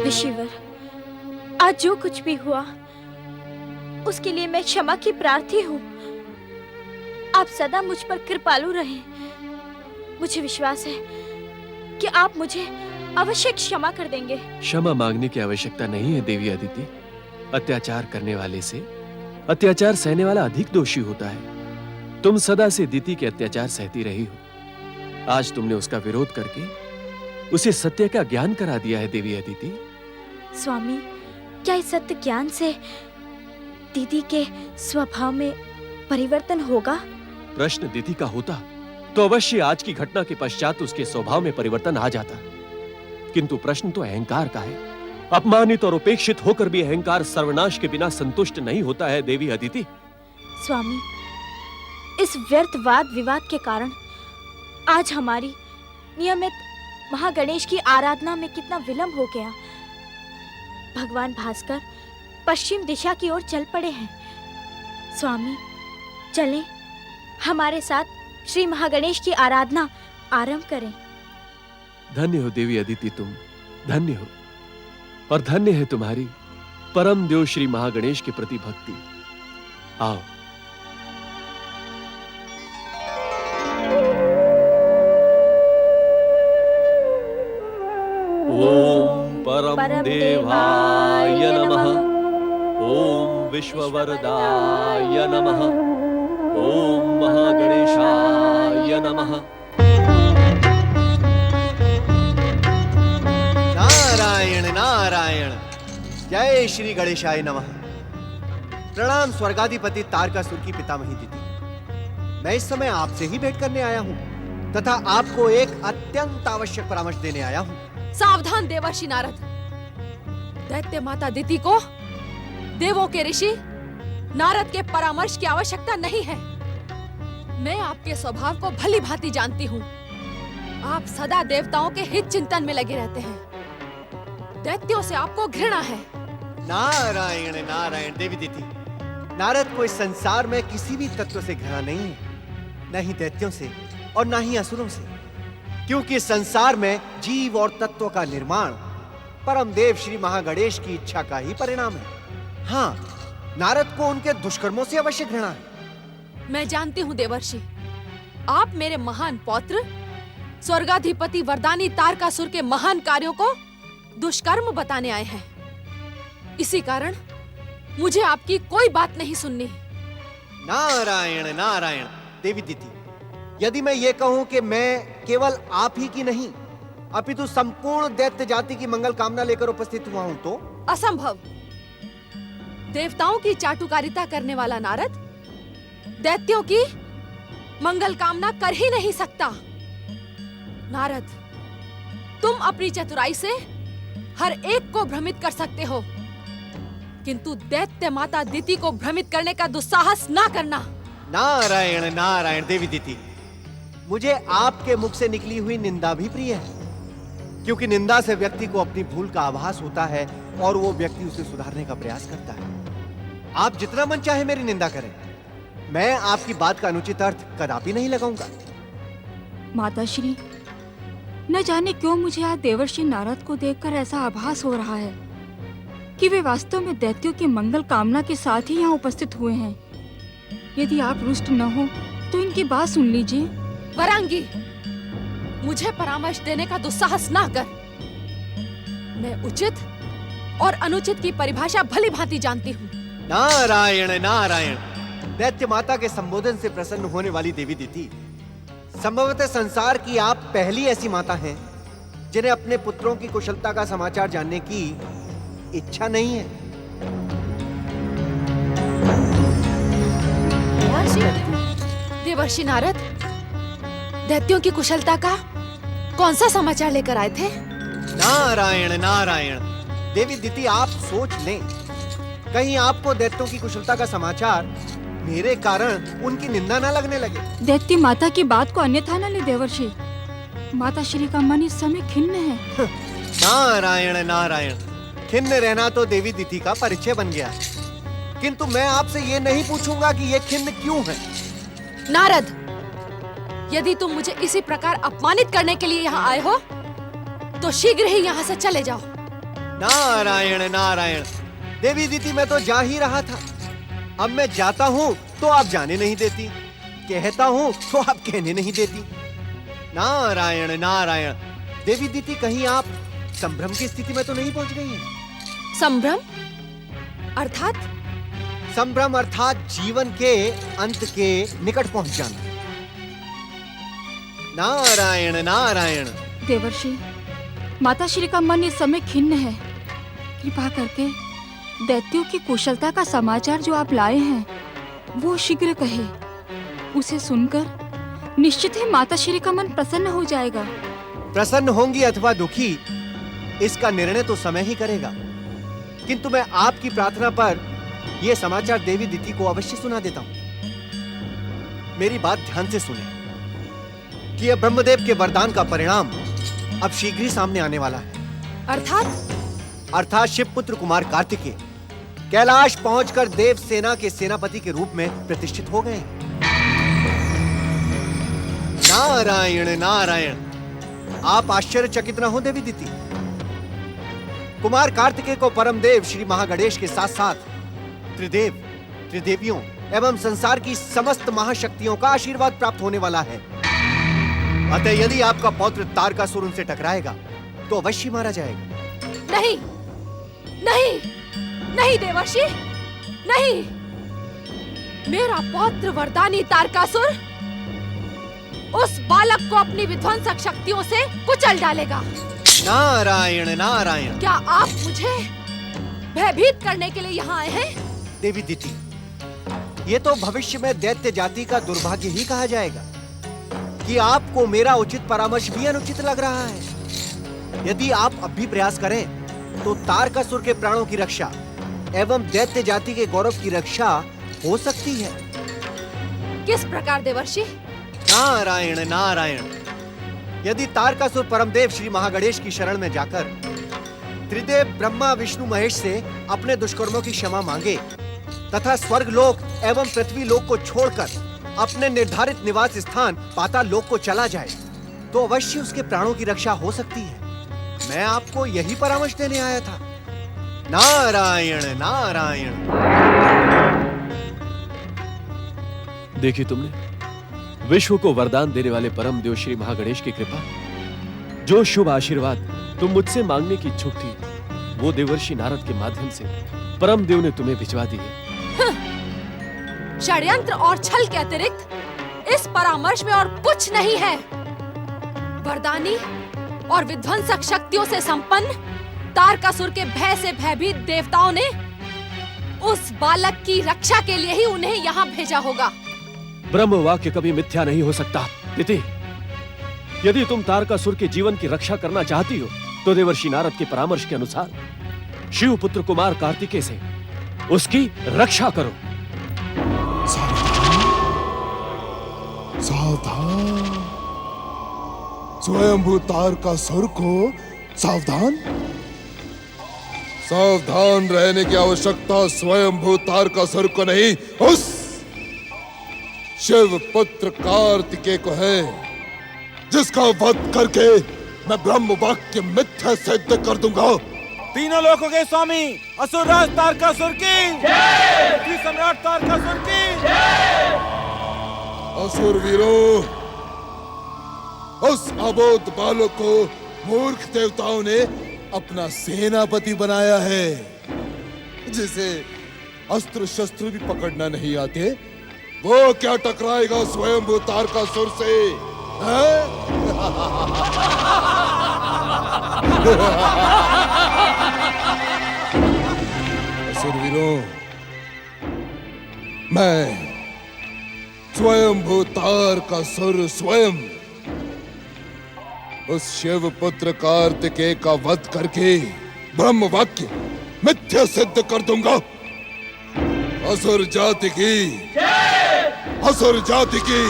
ऋषिवर, आज जो कुछ भी हुआ उसके लिए मैं क्षमा की प्रार्थी हूँ। आप सदा मुझ पर कृपालु रहें। मुझे विश्वास है कि आप मुझे अवश्य क्षमा कर देंगे। क्षमा मांगने की आवश्यकता नहीं है देवी अदिति। अत्याचार करने वाले से अत्याचार सहने वाला अधिक दोषी होता है। तुम सदा से दिति के अत्याचार सहती रही हो। आज तुमने उसका विरोध करके उसे सत्य का ज्ञान करा दिया है देवी अदिति। स्वामी, क्या इस सत्य ज्ञान से दीदी के स्वभाव में परिवर्तन होगा? प्रश्न दीदी का होता तो अवश्य आज की घटना के पश्चात उसके स्वभाव में परिवर्तन आ जाता, किंतु प्रश्न तो अहंकार का है। अपमानित और उपेक्षित होकर भी अहंकार सर्वनाश के बिना संतुष्ट नहीं होता है देवी अदिति। स्वामी, इस व्यर्थ वाद विवाद के कारण आज हमारी नियमित महागणेश की आराधना में कितना विलंब हो गया। भगवान भास्कर पश्चिम दिशा की ओर चल पड़े हैं। स्वामी, चलें, हमारे साथ श्री महागणेश की आराधना आरंभ करें। धन्य हो देवी अदिति, तुम धन्य हो, और धन्य है तुम्हारी परम देव श्री महागणेश के प्रति भक्ति। आओ। ओम परम देवाय नमः। ओम विश्ववरदाय नमः। ओम महागणेशाय नमः। नारायण नारायण, जय श्री गणेशाय नमः। प्रणाम स्वर्गाधिपति तारकासुर की पितामही दिति। मैं इस समय आपसे ही भेंट करने आया हूँ तथा आपको एक अत्यंत आवश्यक परामर्श देने आया हूँ। सावधान देवर्षि नारद, दैत्य माता दिति को देवों के ऋषि नारद के परामर्श की आवश्यकता नहीं है। मैं आपके स्वभाव को भली भांति जानती हूँ। आप सदा देवताओं के हित चिंतन में लगे रहते हैं। दैत्यों से आपको घृणा है। नारायण नारायण देवी दिति, नारद को इस संसार में किसी भी तत्व से घृणा नहीं है, न ही दैत्यों से और न ही असुरों से, क्योंकि संसार में जीव और तत्वों का निर्माण परम देव श्री महागणेश की इच्छा का ही परिणाम है। हाँ, नारद को उनके दुष्कर्मों से अवश्य घृणा है। मैं जानती हूँ देवर्षि, आप मेरे महान पौत्र स्वर्गाधिपति वरदानी तारकासुर के महान कार्यों को दुष्कर्म बताने आए हैं। इसी कारण मुझे आपकी कोई बात नहीं सुननी। नारायण नारायण देवी दिति, यदि मैं ये कहूं कि मैं केवल आप ही की नहीं अपितु संपूर्ण दैत्य जाति की मंगल कामना लेकर उपस्थित हुआ हूं तो? असंभव। देवताओं की चाटुकारिता करने वाला नारद दैत्यों की मंगल कामना कर ही नहीं सकता। नारद, तुम अपनी चतुराई से हर एक को भ्रमित कर सकते हो, किंतु दैत्य माता दिति को भ्रमित करने का दुस्साहस ना करना। नारायण नारायण देवी दिति, मुझे आपके मुख से निकली हुई निंदा भी प्रिय है, क्योंकि निंदा से व्यक्ति को अपनी भूल का आभास होता है और वो व्यक्ति उसे सुधारने का प्रयास करता है। आप जितना मन चाहे मेरी निंदा करें, मैं आपकी बात का अनुचित अर्थ कदापि नहीं लगाऊंगा। माताश्री, न जाने क्यों मुझे आज देवर्षि नारद को देखकर ऐसा आभास हो रहा है कि वे वास्तव में दैत्यों की मंगल कामना के साथ ही यहाँ उपस्थित हुए हैं। यदि आप रुष्ट न हो तो इनकी बात सुन लीजिए। वरांगी, मुझे परामर्श देने का दुस्साहस ना कर। मैं उचित और अनुचित की परिभाषा भली भांति जानती हूँ। नारायण नारायण। दैत्य माता के संबोधन से प्रसन्न होने वाली देवी दिति, संभवतः संसार की आप पहली ऐसी माता हैं जिन्हें अपने पुत्रों की कुशलता का समाचार जानने की इच्छा नहीं है। देवर्षि नारद, दैत्यों की कुशलता का कौन सा समाचार लेकर आए थे? नारायण नारायण। देवी दिति, आप सोच लें, कहीं आपको दैत्यों की कुशलता का समाचार मेरे कारण उनकी निंदा ना लगने लगे। दैत्य माता की बात को अन्यथा न ले देवर्षि। माता श्री का मन इस समय खिन्न है। नारायण नारायण। खिन्न रहना तो देवी दिति का परिचय बन गया, किंतु मैं आपसे ये नहीं पूछूंगा कि ये खिन्न क्यों है। नारद, यदि तुम मुझे इसी प्रकार अपमानित करने के लिए यहाँ आए हो तो शीघ्र ही यहाँ से चले जाओ। नारायण नारायण। देवी दिति, मैं तो जा ही रहा था। अब मैं जाता हूँ तो आप जाने नहीं देती, कहता हूँ तो आप कहने नहीं देती। नारायण नारायण। देवी दिति, कहीं आप संभ्रम की स्थिति में तो नहीं पहुंच गई हैं? संभ्रम अर्थात? संभ्रम अर्थात जीवन के अंत के निकट पहुंच जाना। नारायण नारायण। देवर्षि, माता श्री का मन इस समय खिन्न है। कृपा करके दैत्यों की कुशलता का समाचार जो आप लाए हैं वो शीघ्र कहे। उसे सुनकर निश्चित ही माता श्री का मन प्रसन्न हो जाएगा। प्रसन्न होंगी अथवा दुखी, इसका निर्णय तो समय ही करेगा, किंतु मैं आपकी प्रार्थना पर यह समाचार देवी दिति को अवश्य सुना देता हूं। मेरी बात ध्यान से सुने कि यह ब्रह्मदेव के वरदान का परिणाम अब शीघ्र ही सामने आने वाला है। अर्थात शिवपुत्र कुमार कार्तिकेय कैलाश पहुंचकर देव सेना के सेनापति के रूप में प्रतिष्ठित हो गए। नारायण नारायण। आप आश्चर्यचकित न हो देवी दिति। कुमार कार्तिकेय को परमदेव श्री महागणेश के साथ साथ त्रिदेव, त्रिदेवियों एवं संसार की समस्त महाशक्तियों का आशीर्वाद प्राप्त होने वाला है। अतः यदि आपका पौत्र तारकासुर उनसे टकराएगा तो अवश्य मारा जाएगा। नहीं नहीं नहीं देवर्षि, नहीं। मेरा पौत्र वरदानी तारकासुर उस बालक को अपनी विध्वंसक शक्तियों से कुचल डालेगा। नारायण नारायण। क्या आप मुझे भयभीत करने के लिए यहाँ आए हैं? देवी दिति, ये तो भविष्य में दैत्य जाति का दुर्भाग्य ही कहा जाएगा कि आपको मेरा उचित परामर्श भी अनुचित लग रहा है। यदि आप अब भी प्रयास करें तो तारकासुर के प्राणों की रक्षा एवं दैत्य जाति के गौरव की रक्षा हो सकती है। किस प्रकार देवर्षि? नारायण नारायण। यदि तारकासुर परमदेव श्री महागणेश की शरण में जाकर त्रिदेव ब्रह्मा विष्णु महेश से अपने दुष्कर्मों की क्षमा मांगे तथा स्वर्ग लोक एवं पृथ्वी लोक को छोड़कर अपने निर्धारित निवास स्थान पाताल लोक को चला जाए तो अवश्य उसके प्राणों की रक्षा हो सकती है। मैं आपको यही परामर्श देने आया था। नारायण नारायण। देखी तुमने, विश्व को वरदान देने वाले परम देव श्री महागणेश की कृपा, जो शुभ आशीर्वाद तुम मुझसे मांगने की इच्छुक थी वो देवर्षि नारद के माध्यम से परम देव ने तुम्हें भिजवा दी है। षड्यंत्र और छल के अतिरिक्त इस परामर्श में और कुछ नहीं है। वरदानी और विध्वंसक शक्तियों से संपन्न तारकासुर के भय से भयभीत देवताओं ने उस बालक की रक्षा के लिए ही उन्हें यहाँ भेजा होगा। ब्रह्म वाक्य कभी मिथ्या नहीं हो सकता। दिति, यदि तुम तारकासुर के जीवन की रक्षा करना चाहती हो तो देवर्षि नारद के परामर्श के अनुसार शिवपुत्र कुमार कार्तिकेय से उसकी रक्षा करो। सावधान। स्वयंभू तारकासुर को सावधान। सावधान रहने की आवश्यकता स्वयंभू तारकासुर को नहीं, उस शिव पुत्र कार्तिकेय को है, जिसका वध करके मैं ब्रह्म वाक्य मिथ्या सिद्ध कर दूंगा। तीनों लोकों के स्वामी असुरराज तारकासुर की जय, पृथ्वी सम्राट तारकासुर की जय। असुर वीरों, उस अबोध बालक को मूर्ख देवताओं ने अपना सेनापति बनाया है, जिसे अस्त्र शस्त्र भी पकड़ना नहीं आते, वो क्या टकराएगा स्वयंभू तारकासुर से? असुरवीरों, मैं स्वयंभू तारकासुर स्वयं उस शिव पुत्र कार्तिकेय का वध करके ब्रह्म वाक्य मिथ्या सिद्ध कर दूंगा। असुर जाति की, असुर जाति की,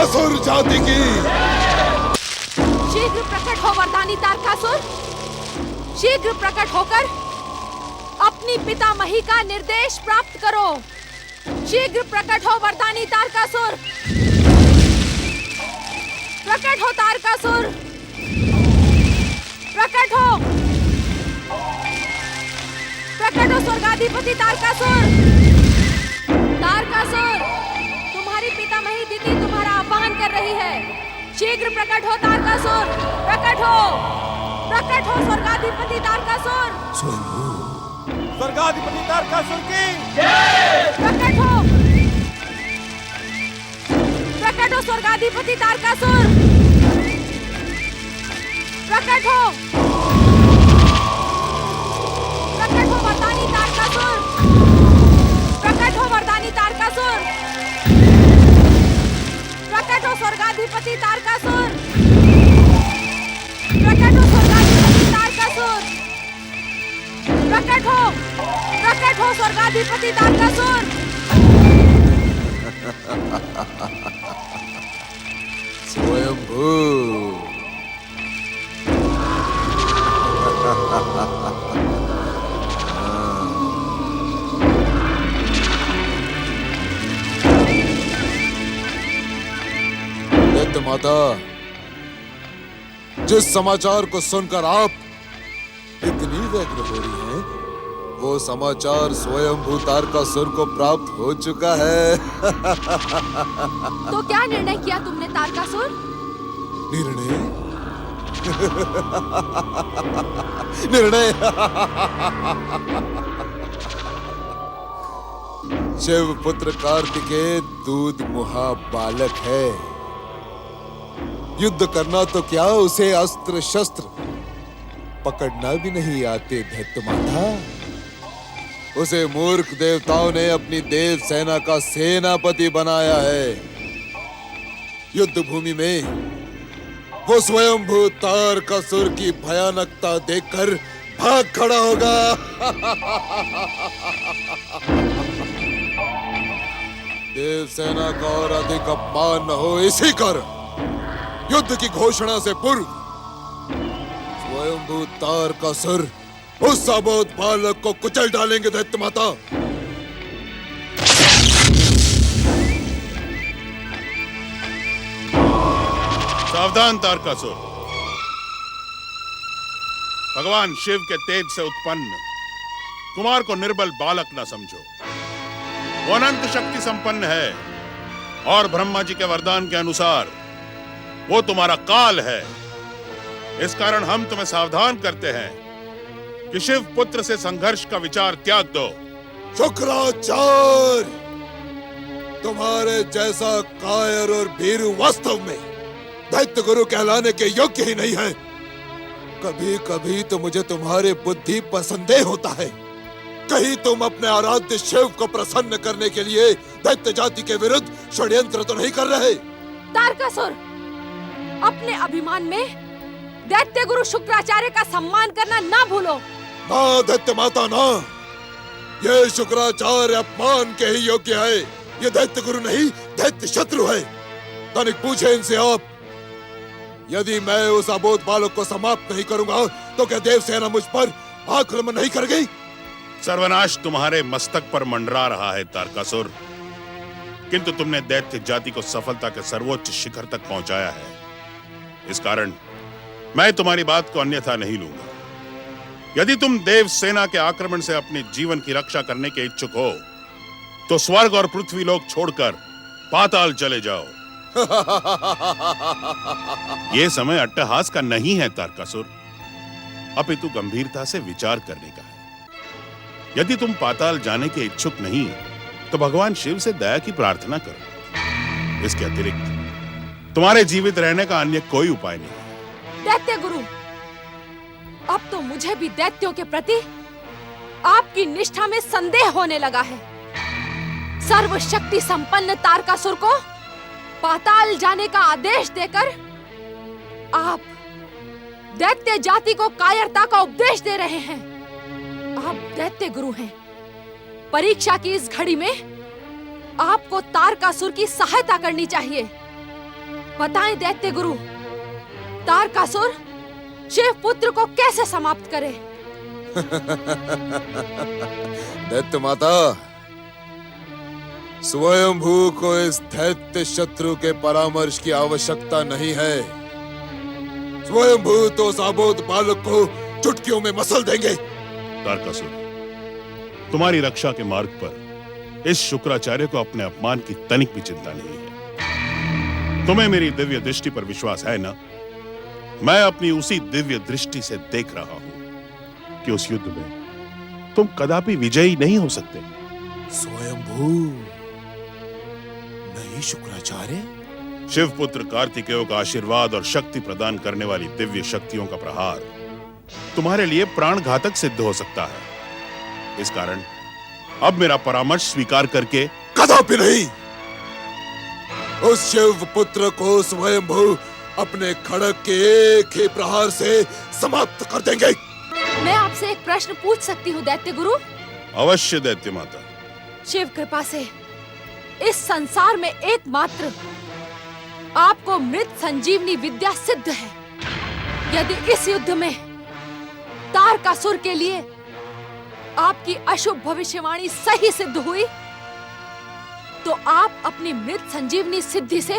असुर जाति की। शीघ्र प्रकट हो वरदानी तारकासुर, शीघ्र प्रकट होकर अपनी पितामही का निर्देश प्राप्त करो। शीघ्र प्रकट हो वरदानी तारकासुर, प्रकट हो तारकासुर, प्रकट हो, प्रकट हो स्वर्गाधिपति तारकासुर। तारकासुर, तुम्हारी पितामही दिति तुम्हारा आह्वान कर रही है। शीघ्र प्रकट हो तारकासुर, प्रकट हो, प्रकट हो स्वर्गाधिपति तारकासुर। स्वर्गाधिपति तारकासुर की प्रकट हो, प्रकट हो स्वर्गाधिपति तारकासुर, प्रकट हो, प्रकट हो वरदानी तारकासुर, प्रकट हो वरदानी तारकासुर, प्रकट हो स्वर्गाधिपति तारकासुर, प्रकट हो स्वर्गाधिपति तारकासुर, प्रकट हो स्वर्गाधिपति तारकासुर। स्वयंभू। दैत्य माता, जिस समाचार को सुनकर आप इतनी व्यग्र हो रही हैं, वो समाचार स्वयंभू तारकासुर को प्राप्त हो चुका है। तो क्या निर्णय किया तुमने तारकासुर? निर्णय? निर्णय? शिव पुत्र कार्तिकेय दूध मुहा बालक है। युद्ध करना तो क्या, उसे अस्त्र शस्त्र पकड़ना भी नहीं आते दैत्य माता। उसे मूर्ख देवताओं ने अपनी देव सेना का सेनापति बनाया है। युद्ध भूमि में वो स्वयंभू तारकासुर की भयानकता देखकर भाग खड़ा होगा। देव सेना का और अधिक अपमान न हो, इसी कारण युद्ध की घोषणा से पूर्व स्वयंभू तारकासुर उस अबोध बालक को कुचल डालेंगे दैत्य माता। सावधान तारकासुर, भगवान शिव के तेज से उत्पन्न कुमार को निर्बल बालक न समझो। वो अनंत शक्ति संपन्न है और ब्रह्मा जी के वरदान के अनुसार वो तुम्हारा काल है। इस कारण हम तुम्हें सावधान करते हैं कि शिव पुत्र से संघर्ष का विचार त्याग दो। शुक्राचार्य, तुम्हारे जैसा कायर और भीरू वास्तव में दैत्य गुरु कहलाने के योग्य ही नहीं है। कभी कभी तो मुझे तुम्हारे बुद्धि पर संदेह होता है। कहीं तुम अपने आराध्य शिव को प्रसन्न करने के लिए दैत्य जाति के विरुद्ध षड्यंत्र तो नहीं कर रहे? तारकासुर, अपने अभिमान में दैत्य गुरु शुक्राचार्य का सम्मान करना ना भूलो। ना दैत्य माता ना, ये शुक्राचार्य अपमान के ही योग्य है। ये दैत्य गुरु नहीं, दैत्य शत्रु है। तनिक पूछे इनसे आप, यदि मैं उस अबोध बालक को समाप्त नहीं करूंगा तो क्या देव सेना मुझ पर आक्रमण नहीं कर गई? सर्वनाश तुम्हारे मस्तक पर मंडरा रहा है तारकासुर, किंतु तुमने दैत्य जाति को सफलता के सर्वोच्च शिखर तक पहुंचाया है। इस कारण मैं तुम्हारी बात को अन्यथा नहीं लूंगा। यदि तुम देव सेना के आक्रमण से अपने जीवन की रक्षा करने के इच्छुक हो तो स्वर्ग और पृथ्वी लोक छोड़कर पाताल चले जाओ। यह समय अट्टहास का नहीं है तारकासुर। अपितु गंभीरता से विचार करने का है। यदि तुम पाताल जाने के इच्छुक नहीं तो भगवान शिव से दया की प्रार्थना करो। इसके अतिरिक्त तुम्हारे जीवित रहने का अन्य कोई उपाय नहीं। दैत्य गुरु, अब तो मुझे भी दैत्यों के प्रति आपकी निष्ठा में संदेह होने लगा है। सर्वशक्ति संपन्न तारकासुर को पाताल जाने का आदेश देकर आप दैत्य जाति को कायरता का उपदेश दे रहे हैं। आप दैत्य गुरु हैं। परीक्षा की इस घड़ी में आपको तारकासुर की सहायता करनी चाहिए। बताएं दैत्य गुरु, तारकासुर शिव पुत्र को कैसे समाप्त करे? दैत्य माता, स्वयंभू को इस दैत्य शत्रु के परामर्श की आवश्यकता नहीं है। स्वयंभू तो साबोध बालक को चुटकियों में मसल देंगे। तारकासुर, तुम्हारी रक्षा के मार्ग पर इस शुक्राचार्य को अपने अपमान की तनिक भी चिंता नहीं है। तुम्हें मेरी दिव्य दृष्टि पर विश्वास है ना? मैं अपनी उसी दिव्य दृष्टि से देख रहा हूं कि उस युद्ध में तुम कदापि विजयी नहीं हो सकते। स्वयंभू नहीं शुक्राचार्य? शिवपुत्र कार्तिकेय का आशीर्वाद और शक्ति प्रदान करने वाली दिव्य शक्तियों का प्रहार तुम्हारे लिए प्राण घातक सिद्ध हो सकता है। इस कारण अब मेरा परामर्श स्वीकार करके कदापि नहीं। उस शिव पुत्र को स्वयंभू अपने खड़ग के एक ही प्रहार से समाप्त कर देंगे। मैं आपसे एक प्रश्न पूछ सकती हूँ दैत्य गुरु? अवश्य दैत्य माता। शिव कृपा से इस संसार में एकमात्र आपको मृत संजीवनी विद्या सिद्ध है। यदि इस युद्ध में तारकासुर के लिए आपकी अशुभ भविष्यवाणी सही सिद्ध हुई तो आप अपनी मृत संजीवनी सिद्धि से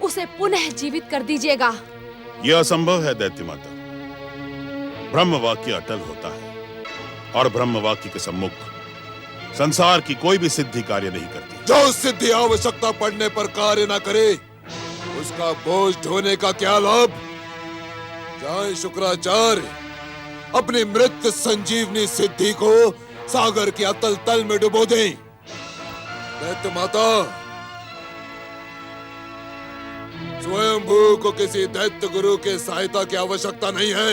उसे पुनः जीवित कर दीजिएगा। यह असंभव है दैत्य माता। ब्रह्म वाक्य अटल होता है और ब्रह्म वाक्य के सम्मुख संसार की कोई भी सिद्धि कार्य नहीं करती। जो सिद्धि आवश्यकता पड़ने पर कार्य न करे उसका बोझ ढोने का क्या लाभ? जाए शुक्राचार्य अपनी मृत संजीवनी सिद्धि को सागर के अतल तल में डुबो दें। दैत्य माता, स्वयंभू को किसी दैत्य गुरु के सहायता की आवश्यकता नहीं है।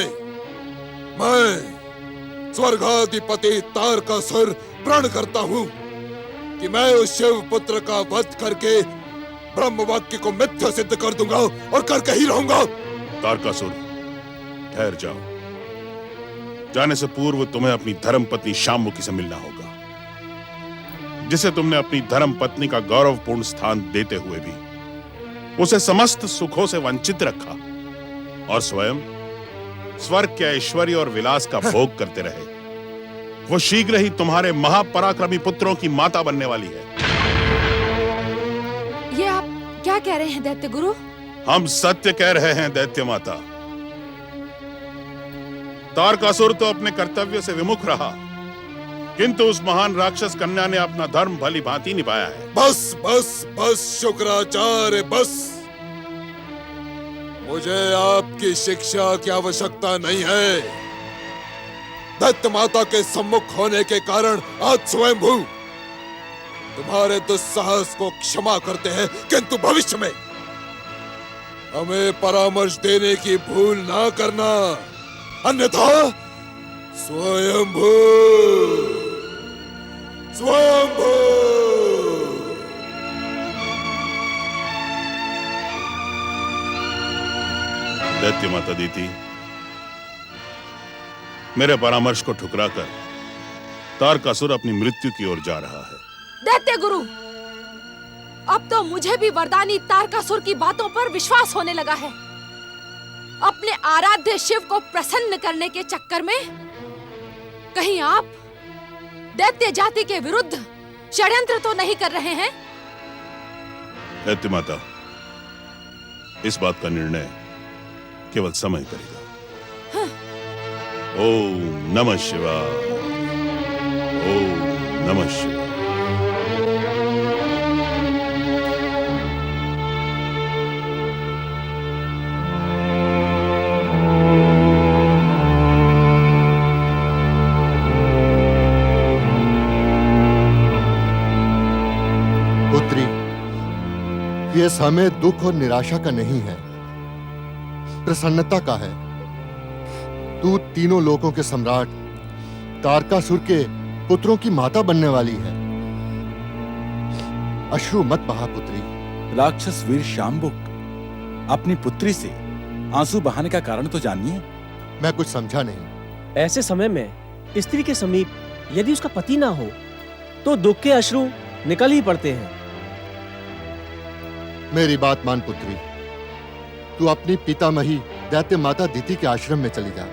मैं स्वर्गाधिपति तारकासुर प्रण करता हूँ कि मैं उस शिव पुत्र का वध करके ब्रह्म वाक्य को मिथ्या सिद्ध कर दूंगा और करके ही रहूंगा। तारकासुर, ठहर जाओ। जाने से पूर्व तुम्हें अपनी धर्म पत्नी शाम्मुखी से मिलना होगा, जिसे तुमने अपनी धर्म पत्नी का गौरवपूर्ण स्थान देते हुए भी उसे समस्त सुखों से वंचित रखा और स्वयं स्वर्ग के ऐश्वर्य और विलास का भोग करते रहे। वो शीघ्र ही तुम्हारे महापराक्रमी पुत्रों की माता बनने वाली है। ये आप क्या कह रहे हैं दैत्य गुरु? हम सत्य कह रहे हैं दैत्य माता। तारकासुर तो अपने कर्तव्य से विमुख रहा, किंतु उस महान राक्षस कन्या ने अपना धर्म भली भांति निभाया है। बस बस बस शुक्राचार्य, बस। मुझे आपकी शिक्षा की आवश्यकता नहीं है। दैत्य माता के सम्मुख होने के कारण आज स्वयंभू तुम्हारे दुस्साहस को क्षमा करते हैं, किंतु भविष्य में हमें परामर्श देने की भूल ना करना, अन्यथा स्वयंभू स्वयंभू। दैत्य माता दीति, मेरे परामर्श को ठुकराकर तारकासुर अपनी मृत्यु की ओर जा रहा है। दैत्य गुरु, अब तो मुझे भी वरदानी तारकासुर की बातों पर विश्वास होने लगा है। अपने आराध्य शिव को प्रसन्न करने के चक्कर में कहीं आप दैत्य जाति के विरुद्ध षड्यंत्र तो नहीं कर रहे हैं? दैत्य माता, इस बात का निर्णय केवल समय करेगा। हाँ। ओम नमः शिवाय, ओम नमः शिवाय। ये समय दुख और निराशा का नहीं है, प्रसन्नता का है। तू तीनों लोकों के सम्राट तारकासुर के पुत्रों की माता बनने वाली है। अश्रु मत बहा पुत्री। राक्षस वीर शाम्बुक, अपनी पुत्री से आंसू बहाने का कारण तो जानिए। मैं कुछ समझा नहीं। ऐसे समय में स्त्री के समीप यदि उसका पति ना हो तो दुख के अश्रु निकल ही पड़ते हैं। मेरी बात मान पुत्री, तू अपनी पितामही दैत्य माता दिति के आश्रम में चली जा।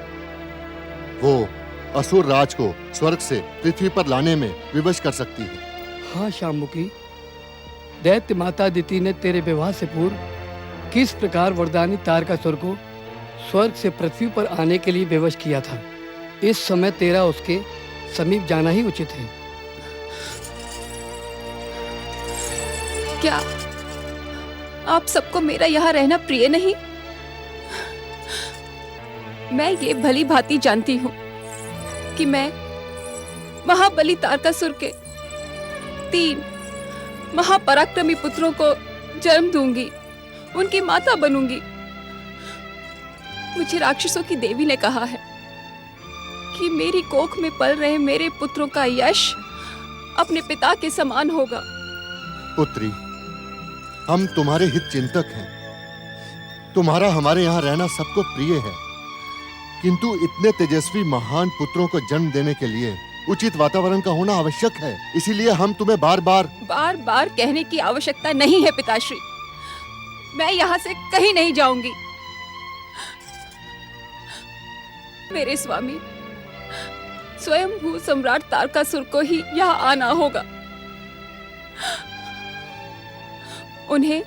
वो असुर राज को स्वर्ग से पृथ्वी पर लाने में विवश कर सकती है। हाँ शाम्बुकी, दैत्य माता दिति ने तेरे विवाह से पूर्व किस प्रकार वरदानी तारकासुर को स्वर्ग से पृथ्वी पर आने के लिए विवश किया था। इस समय तेरा उसके समीप जाना ही उचित है। क्या आप सबको मेरा यहाँ रहना प्रिय नहीं? मैं ये भली भांति जानती हूँ कि मैं महाबली तारकासुर के 3 महापराक्रमी पुत्रों को जन्म दूंगी, उनकी माता बनूंगी। मुझे राक्षसों की देवी ने कहा है कि मेरी कोख में पल रहे मेरे पुत्रों का यश अपने पिता के समान होगा। पुत्री, हम तुम्हारे हित चिंतक हैं। तुम्हारा हमारे यहाँ रहना सबको प्रिय है, किंतु इतने तेजस्वी महान पुत्रों को जन्म देने के लिए उचित वातावरण का होना आवश्यक है। इसीलिए हम तुम्हें बार बार कहने की आवश्यकता नहीं है पिताश्री। मैं यहाँ से कहीं नहीं जाऊंगी। मेरे स्वामी स्वयंभू सम्राट तारकासुर को ही यहाँ आना होगा। उन्हें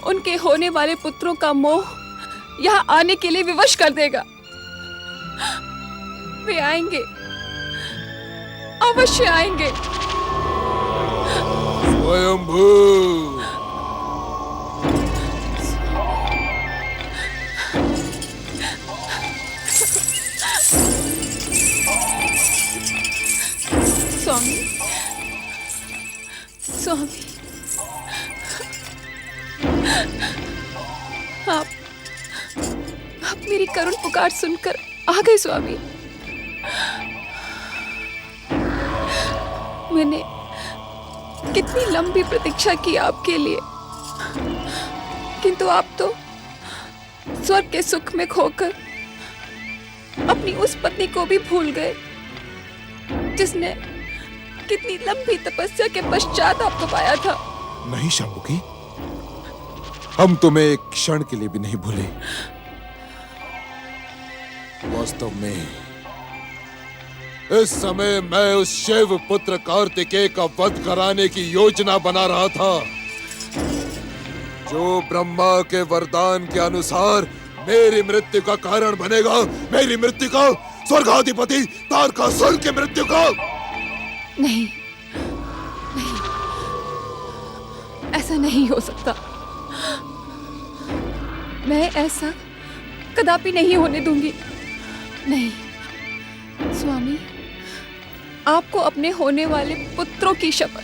उनके होने वाले पुत्रों का मोह यहाँ आने के लिए विवश कर देगा। वे आएंगे, अवश्य आएंगे। स्वयंभू, स्वामी, स्वामी, आप मेरी करुण पुकार सुनकर आ गए स्वामी। मैंने कितनी लंबी प्रतीक्षा की आपके लिए, किंतु आप तो स्वर्ग के सुख में खोकर अपनी उस पत्नी को भी भूल गए जिसने कितनी लंबी तपस्या के पश्चात आपको पाया था। नहीं शाम्बुकी, हम तुम्हें एक क्षण के लिए भी नहीं भूले। वास्तव में इस समय मैं उस शिव पुत्र कार्तिकेय का वध कराने की योजना बना रहा था, जो ब्रह्मा के वरदान के अनुसार मेरी मृत्यु का कारण बनेगा। मेरी मृत्यु का, स्वर्गाधिपति तारकासुर की मृत्यु का। नहीं, नहीं, ऐसा नहीं हो सकता। मैं ऐसा कदापि नहीं होने दूंगी। नहीं स्वामी, आपको अपने होने वाले पुत्रों की शपथ,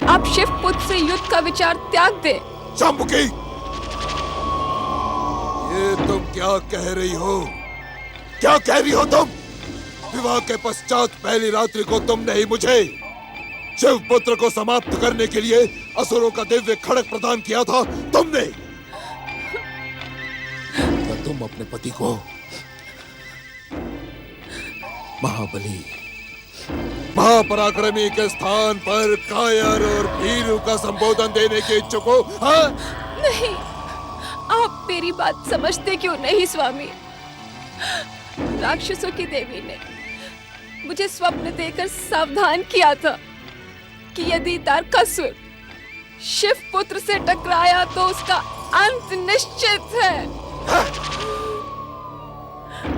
आप शिव पुत्र से युद्ध का विचार त्याग दें। शाम्बुकी, ये तुम क्या कह रही हो? क्या कह रही हो तुम? विवाह के पश्चात पहली रात्रि को तुमने ही मुझे शिव पुत्र को समाप्त करने के लिए असुरों का दिव्य खड्ग प्रदान किया था। तुमने, क्या तुम अपने पति को महाबली, महापराक्रमी के स्थान पर कायर और भीरू का संबोधन देने के इच्छुक हो? हाँ? नहीं, आप मेरी बात समझते क्यों नहीं स्वामी? राक्षसों की देवी ने मुझे स्वप्न देकर सावधान किया था कि यदि तारकासुर शिव पुत्र से टकराया तो उसका अंत निश्चित है।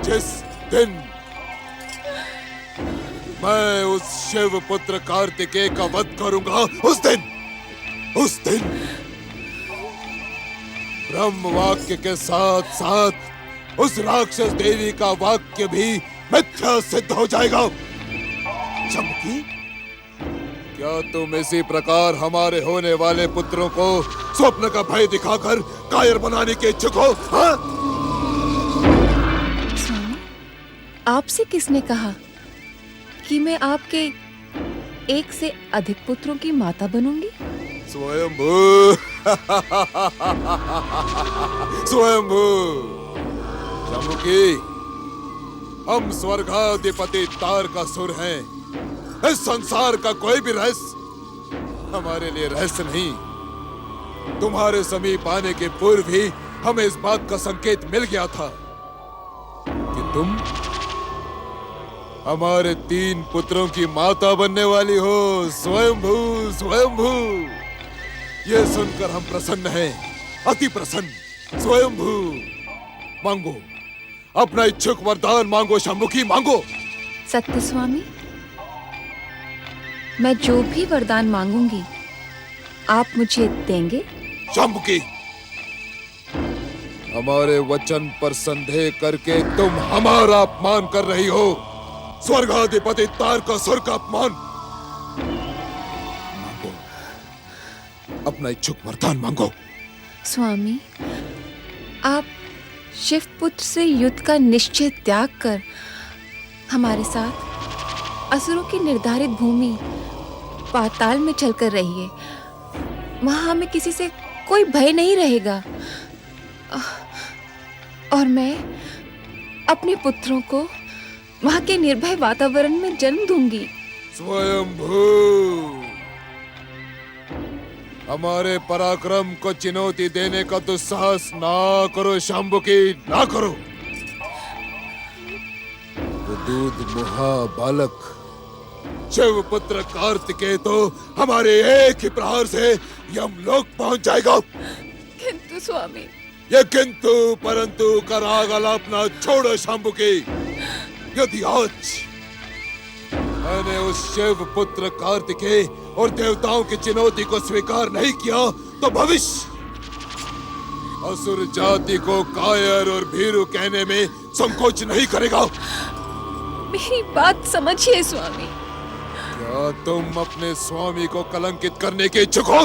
जिस दिन मैं उस शिव पुत्र कार्तिकेय का वध करूंगा, उस दिन ब्रह्म वाक्य के साथ साथ उस राक्षस देवी का वाक्य भी मिथ्या सिद्ध हो जाएगा। चमकी, क्या तुम इसी प्रकार हमारे होने वाले पुत्रों को स्वप्न का भय दिखाकर कायर बनाने के इच्छुक हो? हाँ? आपसे किसने कहा कि मैं आपके एक से अधिक पुत्रों की माता बनूंगी? स्वयंभू स्वयंभू शंभुकी, हम स्वर्गाधिपति तारकासुर हैं। इस संसार का कोई भी रहस्य हमारे लिए रहस्य नहीं। तुम्हारे समीप आने के पूर्व ही हमें इस बात का संकेत मिल गया था कि तुम हमारे 3 पुत्रों की माता बनने वाली हो। स्वयंभू स्वयंभू, ये सुनकर हम प्रसन्न हैं, अति प्रसन्न। स्वयंभू, मांगो अपना इच्छुक वरदान, मांगो शंभुकी, मांगो। सत्य स्वामी, मैं जो भी वरदान मांगूंगी आप मुझे देंगे? शंभुकी, हमारे वचन पर संदेह करके तुम हमारा अपमान कर रही हो। स्वर्गाधिपति तारकासुर का अपमान। मांगो, अपना इच्छुक वरदान मांगो। स्वामी, आप शिवपुत्र से युद्ध का निश्चय त्याग कर हमारे साथ असुरों की निर्धारित भूमि पाताल में चलकर रहिए। वहां हमें किसी से कोई भय नहीं रहेगा और मैं अपने पुत्रों को वहां के निर्भय वातावरण में जन्म दूंगी। स्वयंभू, हमारे पराक्रम को चुनौती देने का दुस्साहस ना करो शंभुकी, ना करो। वो दूध मुहा बालक शिव पुत्र कार्तिकेय तो हमारे एक ही प्रहार से यमलोक पहुंच जाएगा। किंतु स्वामी, ये किंतु परंतु का राग आलापना छोड़ो शंभुकी। यदि आज मैंने उस शिव पुत्र कार्तिकेय और देवताओं की चुनौती को स्वीकार नहीं किया तो भविष्य असुर जाति को कायर और भीरू कहने में संकोच नहीं करेगा। मेरी बात समझिए स्वामी। क्या तुम अपने स्वामी को कलंकित करने के इच्छुक हो?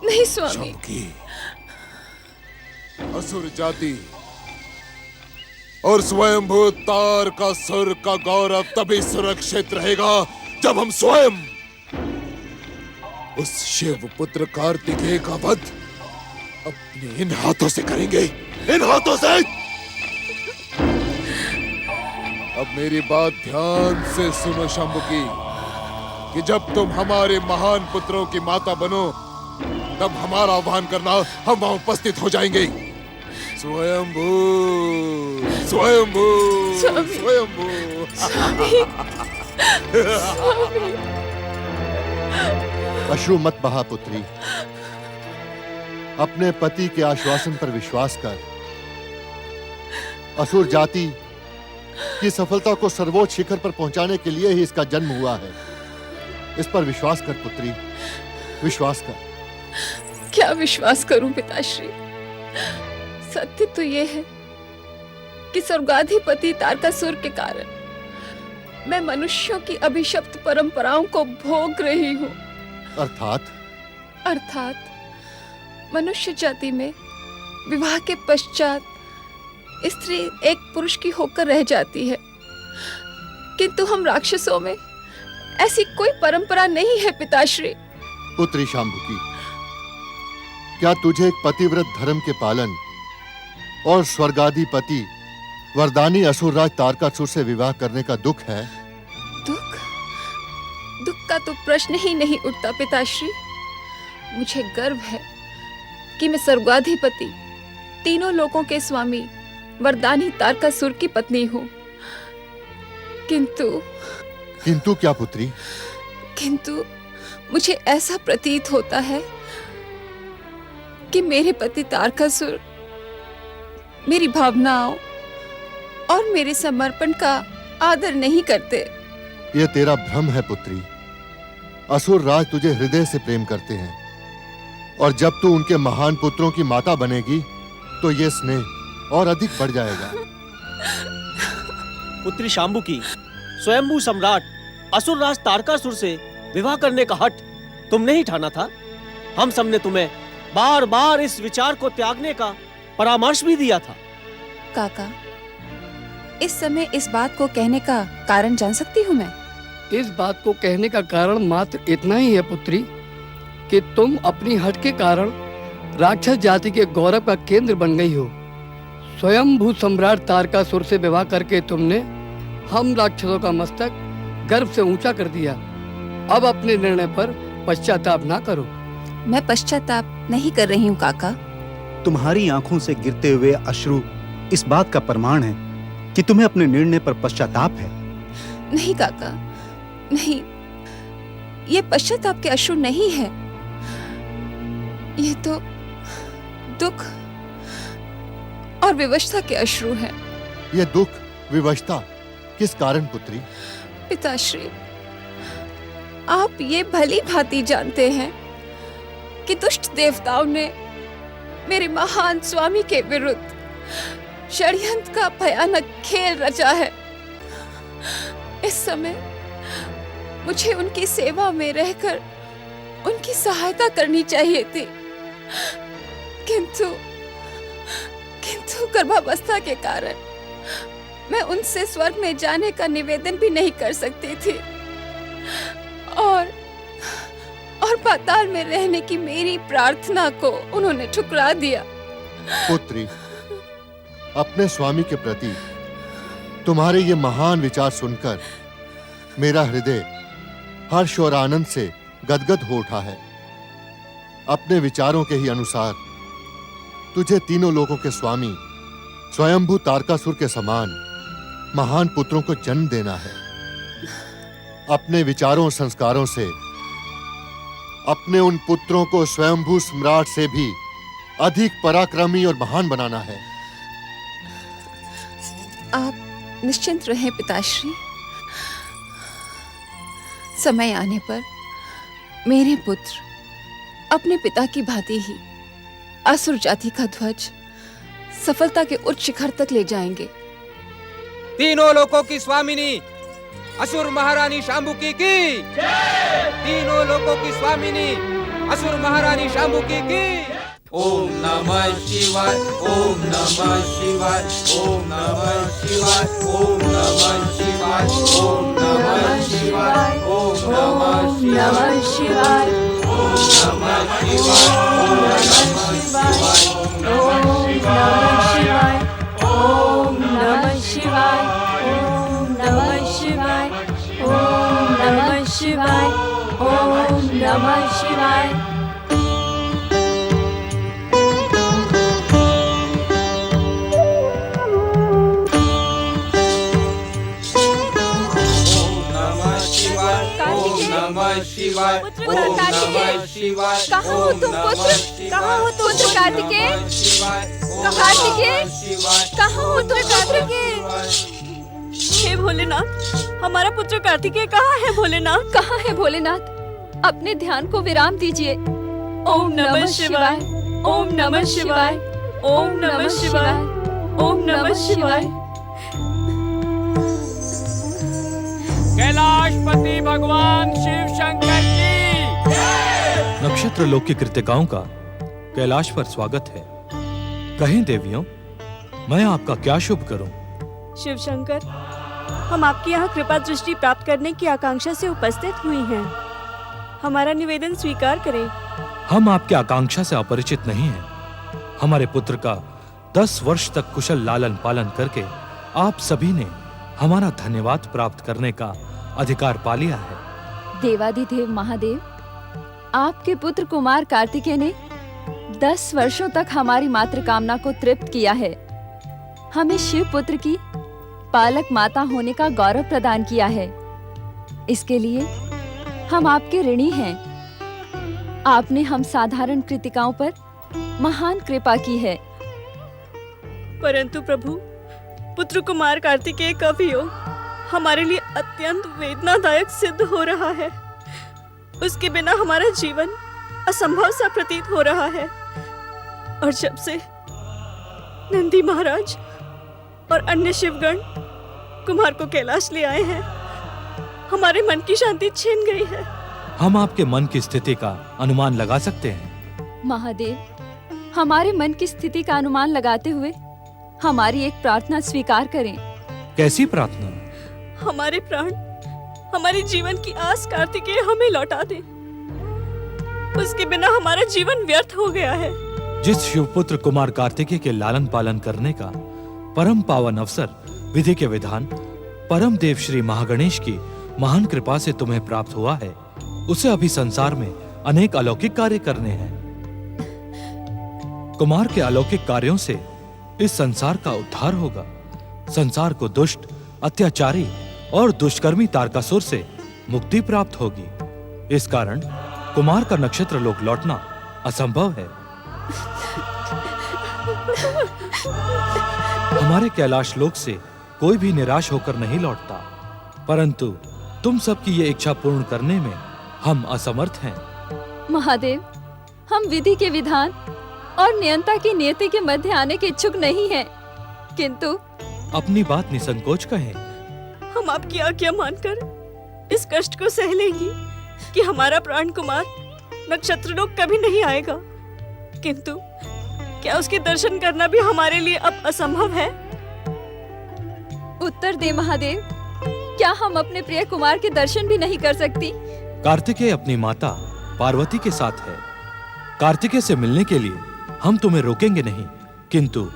नहीं स्वामी। असुर जाति और स्वयंभू तारकासुर का गौरव तभी सुरक्षित रहेगा जब हम स्वयं उस शिव पुत्र कार्तिकेय का वध अपने इन हाथों से करेंगे, इन हाथों से। अब मेरी बात ध्यान से सुनो शंभुकी, कि जब तुम हमारे महान पुत्रों की माता बनो तब हमारा आह्वान करना, हम वहां उपस्थित हो जाएंगे। स्वयंभू स्वयंभू स्वयंभू। अश्रु मत बहा पुत्री, अपने पति के आश्वासन पर विश्वास कर। असुर जाति की सफलता को सर्वोच्च शिखर पर पहुंचाने के लिए ही इसका जन्म हुआ है। इस पर विश्वास कर पुत्री, विश्वास कर। क्या विश्वास करूं पिताश्री? सत्य तो ये है कि स्वर्गाधिपति तारकासुर के कारण मैं मनुष्यों की अभिशप्त परंपराओं को भोग रही हूँ। अर्थात मनुष्य जाति में विवाह के पश्चात स्त्री एक पुरुष की होकर रह जाती है, किंतु हम राक्षसों में ऐसी कोई परंपरा नहीं है पिताश्री। पुत्री शांभुकी, क्या तुझे एक पतिव्रत धर्म के पालन और स्वर्गाधिपति वरदानी असुरराज तारकासुर से विवाह करने का दुख है? दुख का तो प्रश्न ही नहीं उठता पिताश्री। मुझे गर्व है कि मैं स्वर्गाधिपति तीनों लोकों के स्वामी वरदानी तारकासुर की पत्नी हूँ। किंतु क्या पुत्री? किंतु मुझे ऐसा प्रतीत होता है कि मेरे पति तारकासुर मेरी भावनाओं और मेरे समर्पण का आदर नहीं करते। यह तेरा भ्रम है पुत्री। असुर राज तुझे हृदय से प्रेम करते हैं और जब तू उनके महान पुत्रों की माता बनेगी तो यह स्नेह और अधिक बढ़ जाएगा। पुत्री शांभुकी, स्वयंभू सम्राट असुरराज तारकासुर से विवाह करने का हठ तुमने ही ठाना था। हम सबने तुम्हें बार बार इस विचार को त्यागने का परामर्श भी दिया था। काका, इस समय इस बात को कहने का कारण जान सकती हूँ मैं? इस बात को कहने का कारण मात्र इतना ही है पुत्री कि तुम अपनी हट के कारण राक्षस जाति के गौरव का केंद्र बन गई हो। स्वयंभू सम्राट तारकासुर से विवाह करके तुमने हम राक्षसों का मस्तक गर्व से ऊंचा कर दिया। अब अपने निर्णय पर पश्चाताप ना करो। मैं पश्चाताप नहीं कर रही हूँ काका। तुम्हारी आंखों से गिरते हुए अश्रु इस बात का प्रमाण है कि तुम्हें अपने निर्णय पर पश्चाताप है। नहीं काका, नहीं, ये पश्चाताप के अश्रु नहीं है। ये तो दुख और विवशता के अश्रु हैं। ये दुख विवशता किस कारण पुत्री? पिताश्री, आप ये भली भांति जानते हैं कि दुष्ट देवताओं ने मेरे महान स्वामी के विरुद्ध षड्यंत्र का भयानक खेल रचा है। इस समय मुझे उनकी सेवा में रहकर उनकी सहायता करनी चाहिए थी, किंतु गर्भावस्था के कारण मैं उनसे स्वर्ग में जाने का निवेदन भी नहीं कर सकती थी और पाताल में रहने की मेरी प्रार्थना को उन्होंने ठुकरा दिया। पुत्री, अपने स्वामी के प्रति तुम्हारे ये महान विचार सुनकर मेरा हृदय हर्ष और आनंद से गदगद हो उठा है। अपने विचारों के ही अनुसार तुझे तीनों लोकों के स्वामी स्वयंभू तारकासुर के समान महान पुत्रों को जन्म देना है। अपने विचारों और संस्कारों से अपने उन पुत्रों को स्वयंभू सम्राट से भी अधिक पराक्रमी और महान बनाना है। आप निश्चिंत रहें पिताश्री। समय आने पर मेरे पुत्र अपने पिता की भांति ही असुर जाति का ध्वज सफलता के उच्च शिखर तक ले जाएंगे। तीनों लोकों की स्वामिनी असुर महारानी शांबुकी की जय। तीनों लोकों की स्वामिनी असुर महारानी शांबुकी की। ओम नमः शिवाय, ओम नमः शिवाय, ओम नमः शिवाय, ओम नमः शिवाय, ओम नमः शिवाय, ओम नमः शिवाय, ओम नमः शिवाय, ओम नमः शिवाय, ओम नमः शिवाय, ओम नमः शिवाय, ओम नमः शिवाय, ओम नमः शिवाय। शिवाय, पुत्र कार्तिकेय, कहाँ हो तुम पुत्र? कहाँ हो तुम पुत्र कार्तिकेय? कार्तिकेय, कहाँ हो तुम कार्तिकेय? हे भोलेनाथ, हमारा पुत्र कार्तिकेय कहाँ है भोलेनाथ? कहाँ है भोलेनाथ? अपने ध्यान को विराम दीजिए। ओम नमः शिवाय, ओम नमः शिवाय, ओम नमः शिवाय, ओम नमः शिवाय। कैलाशपति भगवान शिव शंकर की जय। नक्षत्र लोक की कृतिकाओं का कैलाश पर स्वागत है। कहें देवियों, मैं आपका क्या शुभ करूं? शिव शंकर, हम आपके यहाँ कृपा दृष्टि प्राप्त करने की आकांक्षा से उपस्थित हुई हैं। हमारा निवेदन स्वीकार करें। हम आपकी आकांक्षा से अपरिचित नहीं हैं। हमारे पुत्र का 10 वर्ष तक कुशल लालन पालन करके आप सभी ने हमारा धन्यवाद प्राप्त करने का अधिकार पा लिया है। देवाधिदेव महादेव, आपके पुत्र कुमार कार्तिकेय ने 10 वर्षों तक हमारी मातृकामना को तृप्त किया है। हमें शिव पुत्र की पालक माता होने का गौरव प्रदान किया है। इसके लिए हम आपके ऋणी हैं। आपने हम साधारण कृतिकाओं पर महान कृपा की है। परंतु प्रभु, पुत्र कुमार कार्तिकेय का वियोग हमारे लिए अत्यंत वेदनादायक सिद्ध हो रहा है। उसके बिना हमारा जीवन असंभव सा प्रतीत हो रहा है। और जब से नंदी महाराज और अन्य शिवगण कुमार को कैलाश ले आए हैं, हमारे मन की शांति छिन गई है। हम आपके मन की स्थिति का अनुमान लगा सकते हैं। महादेव, हमारे मन की स्थिति का अनुमान लगाते हुए हमारी एक प्रार्थना स्वीकार करें। कैसी प्रार्थना? हमारे प्राण, हमारे जीवन की आस कार्तिकेय हमें लौटा दे। उसके बिना हमारा जीवन व्यर्थ हो गया है। जिस शिवपुत्र कुमार कार्तिकेय के लालन पालन करने का परम पावन अवसर विधि के विधान परम देव श्री महागणेश की महान कृपा से तुम्हें प्राप्त हुआ है, उसे अभी संसार में अनेक अलौकिक कार्य करने हैं। कुमार के अलौकिक कार्यों से इस संसार का उद्धार होगा। संसार को दुष्ट, अत्याचारी और दुष्कर्मी तारकासुर से मुक्ति प्राप्त होगी। इस कारण कुमार का नक्षत्र लोक लौटना असंभव है। हमारे कैलाश लोक से कोई भी निराश होकर नहीं लौटता, परंतु तुम सबकी ये इच्छा पूर्ण करने में हम असमर्थ हैं। महादेव, हम विधि के विधान और नियंता की नियति के मध्य आने के इच्छुक नहीं हैं, किंतु अपनी बात निसंकोच कहें। हम आपकी आज्ञा मानकर इस कष्ट को सह लेंगी कि हमारा प्राण कुमार नक्षत्र लोक कभी नहीं आएगा, किंतु क्या उसके दर्शन करना भी हमारे लिए अब असंभव है? उत्तर दे महादेव, क्या हम अपने प्रिय कुमार के दर्शन भी नहीं कर सकती? कार्तिकेय अपनी माता पार्वती के साथ है। कार्तिकेय से मिलने के लिए हम तुम्हें रोकेंगे नहीं, किंतु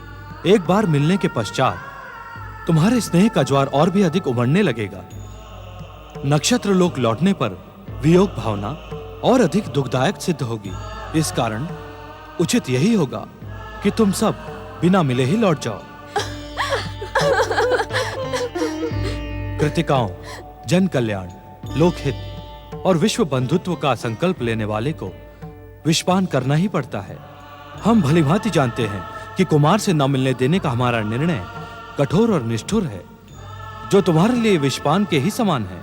एक बार मिलने के पश्चात तुम्हारे स्नेह का ज्वार और भी अधिक उमड़ने लगेगा। नक्षत्र लोक लौटने पर वियोग भावना और अधिक दुखदायक सिद्ध होगी। इस कारण उचित यही होगा कि तुम सब बिना मिले ही लौट जाओ। कृतिकाओं, जन कल्याण, लोकहित और विश्व बंधुत्व का संकल्प लेने वाले को विषपान करना ही पड़ता है। हम भलीभांति जानते हैं कि कुमार से न मिलने देने का हमारा निर्णय कठोर और निष्ठुर है, जो तुम्हारे लिए विषपान के ही समान है।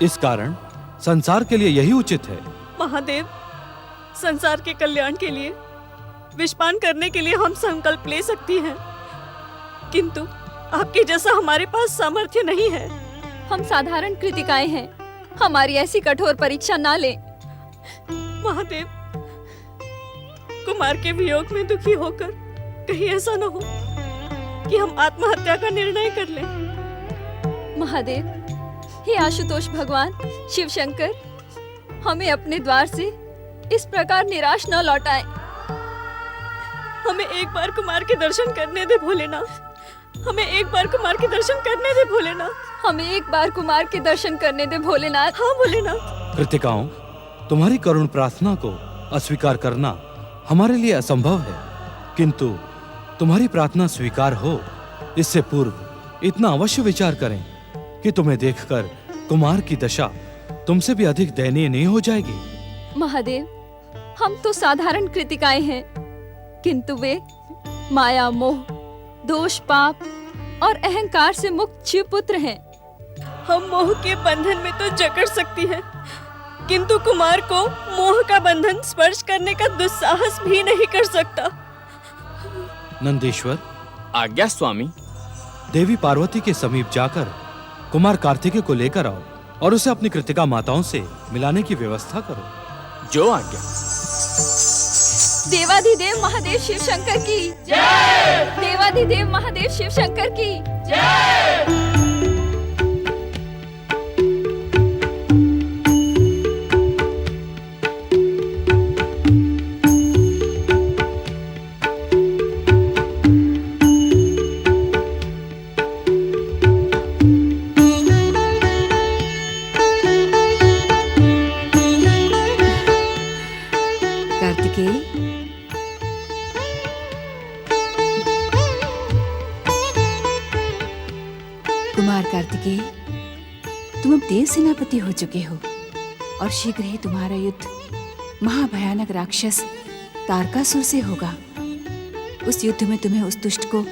इस कारण संसार के लिए यही उचित है। महादेव, संसार के कल्याण के लिए विषपान करने के लिए हम संकल्प ले सकती हैं, किंतु आपके जैसा हमारे पास सामर्थ्य नहीं है। हम साधारण कृतिकाएं हैं, हमारी ऐसी कठोर परीक्षा ना लें। महादेव, कुमार के वियोग में दुखी होकर कहीं ऐसा न हो कि हम आत्महत्या का निर्णय कर लें। महादेव, हे आशुतोष भगवान शिव शंकर, हमें अपने द्वार से इस प्रकार निराश न लौटाएं। हमें एक बार कुमार के दर्शन करने दे भोलेनाथ। हमें एक बार कुमार के दर्शन करने दे भोलेनाथ। हमें एक बार कुमार के दर्शन करने दे भोलेनाथ। हाँ भोलेनाथ। कृतिकाओं, तुम्हारी करुण प्रार्थना को अस्वीकार करना हमारे लिए असंभव है, किंतु तुम्हारी प्रार्थना स्वीकार हो इससे पूर्व इतना अवश्य विचार करें कि तुम्हें देखकर कुमार की दशा तुमसे भी अधिक दयनीय नहीं हो जाएगी। महादेव, हम तो साधारण कृतिकाएं हैं, किंतु वे माया, मोह, दोष, पाप और अहंकार से मुक्त शिव पुत्र हैं। हम मोह के बंधन में तो जकड़ सकती हैं, किंतु कुमार को मोह का बंधन स्पर्श करने का दुस्साहस भी नहीं कर सकता। नंदीश्वर, आज्ञा स्वामी। देवी पार्वती के समीप जाकर कुमार कार्तिकेय को लेकर आओ और उसे अपनी कृतिका माताओं से मिलाने की व्यवस्था करो। जो आज्ञा। देवाधिदेव महादेव शिव शंकर की जय। देवाधिदेव महादेव शिव शंकर की जय। कुमार कार्तिकेय, तुम अब देव सेनापति हो चुके हो और शीघ्र ही तुम्हारा युद्ध महाभयानक राक्षस तारकासुर से होगा। उस युद्ध में तुम्हें उस दुष्ट को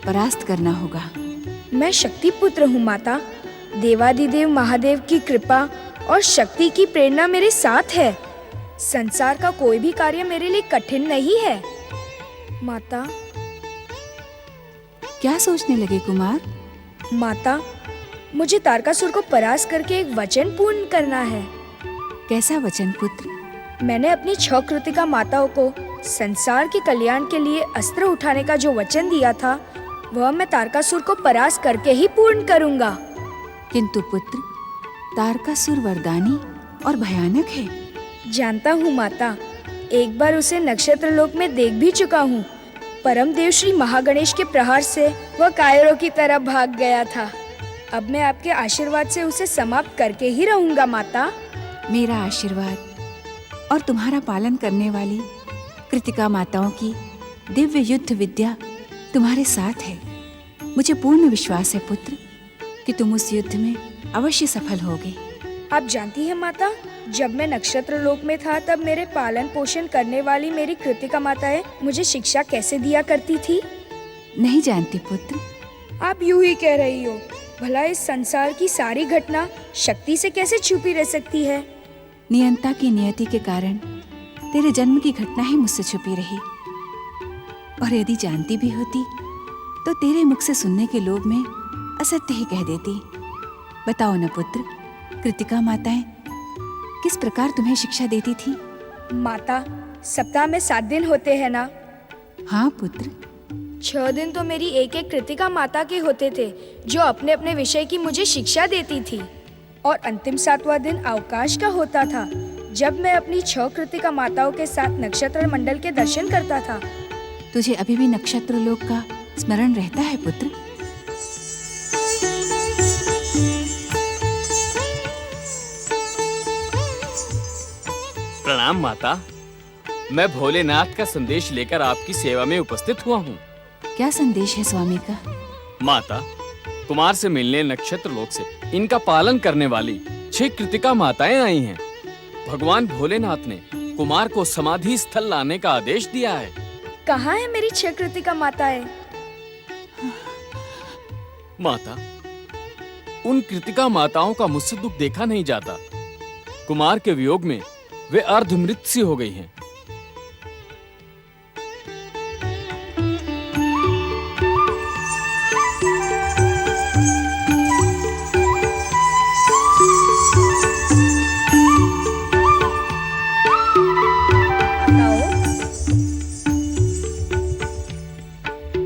परास्त करना होगा। मैं शक्ति पुत्र हूँ माता। देवादिदेव महादेव की कृपा और शक्ति की प्रेरणा मेरे साथ है। संसार का कोई भी कार्य मेरे लिए कठिन नहीं है। माता। क्या सोचने लगे कुमार? माता, मुझे तारकासुर को परास्त करके एक वचन पूर्ण करना है। कैसा वचन पुत्र? मैंने अपनी 6 कृतिका माताओं को संसार के कल्याण के लिए अस्त्र उठाने का जो वचन दिया था, वह मैं तारकासुर को परास्त करके ही पूर्ण करूंगा। किंतु पुत्र, तारकासुर वरदानी और भयानक है। जानता हूँ माता, एक बार उसे नक्षत्र लोक में देख भी चुका हूँ। परम देव श्री महागणेश के प्रहार से वह कायरों की तरह भाग गया था। अब मैं आपके आशीर्वाद से उसे समाप्त करके ही रहूंगा माता। मेरा आशीर्वाद और तुम्हारा पालन करने वाली कृतिका माताओं की दिव्य युद्ध विद्या तुम्हारे साथ है। मुझे पूर्ण विश्वास है पुत्र कि तुम उस युद्ध में अवश्य सफल होगे। आप जानती हैं माता, जब मैं नक्षत्र लोक में था तब मेरे पालन पोषण करने वाली मेरी कृतिका माताएं मुझे शिक्षा कैसे दिया करती थी? नहीं जानती पुत्र। आप यूं ही कह रही हो। भला इस संसार की सारी घटना शक्ति से कैसे छुपी रह सकती है? नियंता की नियति के कारण तेरे जन्म की घटना ही मुझसे छुपी रही, और यदि जानती भी होती तो तेरे मुख से सुनने के लोभ में असत्य ही कह देती। बताओ न पुत्र, कृतिका माताएं किस प्रकार तुम्हें शिक्षा देती थी? माता, सप्ताह में 7 दिन होते हैं ना? हाँ पुत्र। 6 दिन तो मेरी एक एक कृतिका माता के होते थे, जो अपने अपने विषय की मुझे शिक्षा देती थी, और अंतिम 7वां दिन अवकाश का होता था, जब मैं अपनी 6 कृतिका माताओं के साथ नक्षत्र मंडल के दर्शन करता था। तुझे अभी भी नक्षत्र लोक का स्मरण रहता है पुत्र? प्रणाम माता, मैं भोलेनाथ का संदेश लेकर आपकी सेवा में उपस्थित हुआ हूँ। क्या संदेश है स्वामी का? माता, कुमार से मिलने नक्षत्र लोक से इनका पालन करने वाली 6 कृतिका माताएं आई हैं। भगवान भोलेनाथ ने कुमार को समाधि स्थल लाने का आदेश दिया है। कहाँ है मेरी 6 कृतिका माताएं? माता, उन कृतिका माताओं का मुझसे दुख देखा नहीं जाता। कुमार के वियोग में वे अर्धमृत सी हो गई हैं।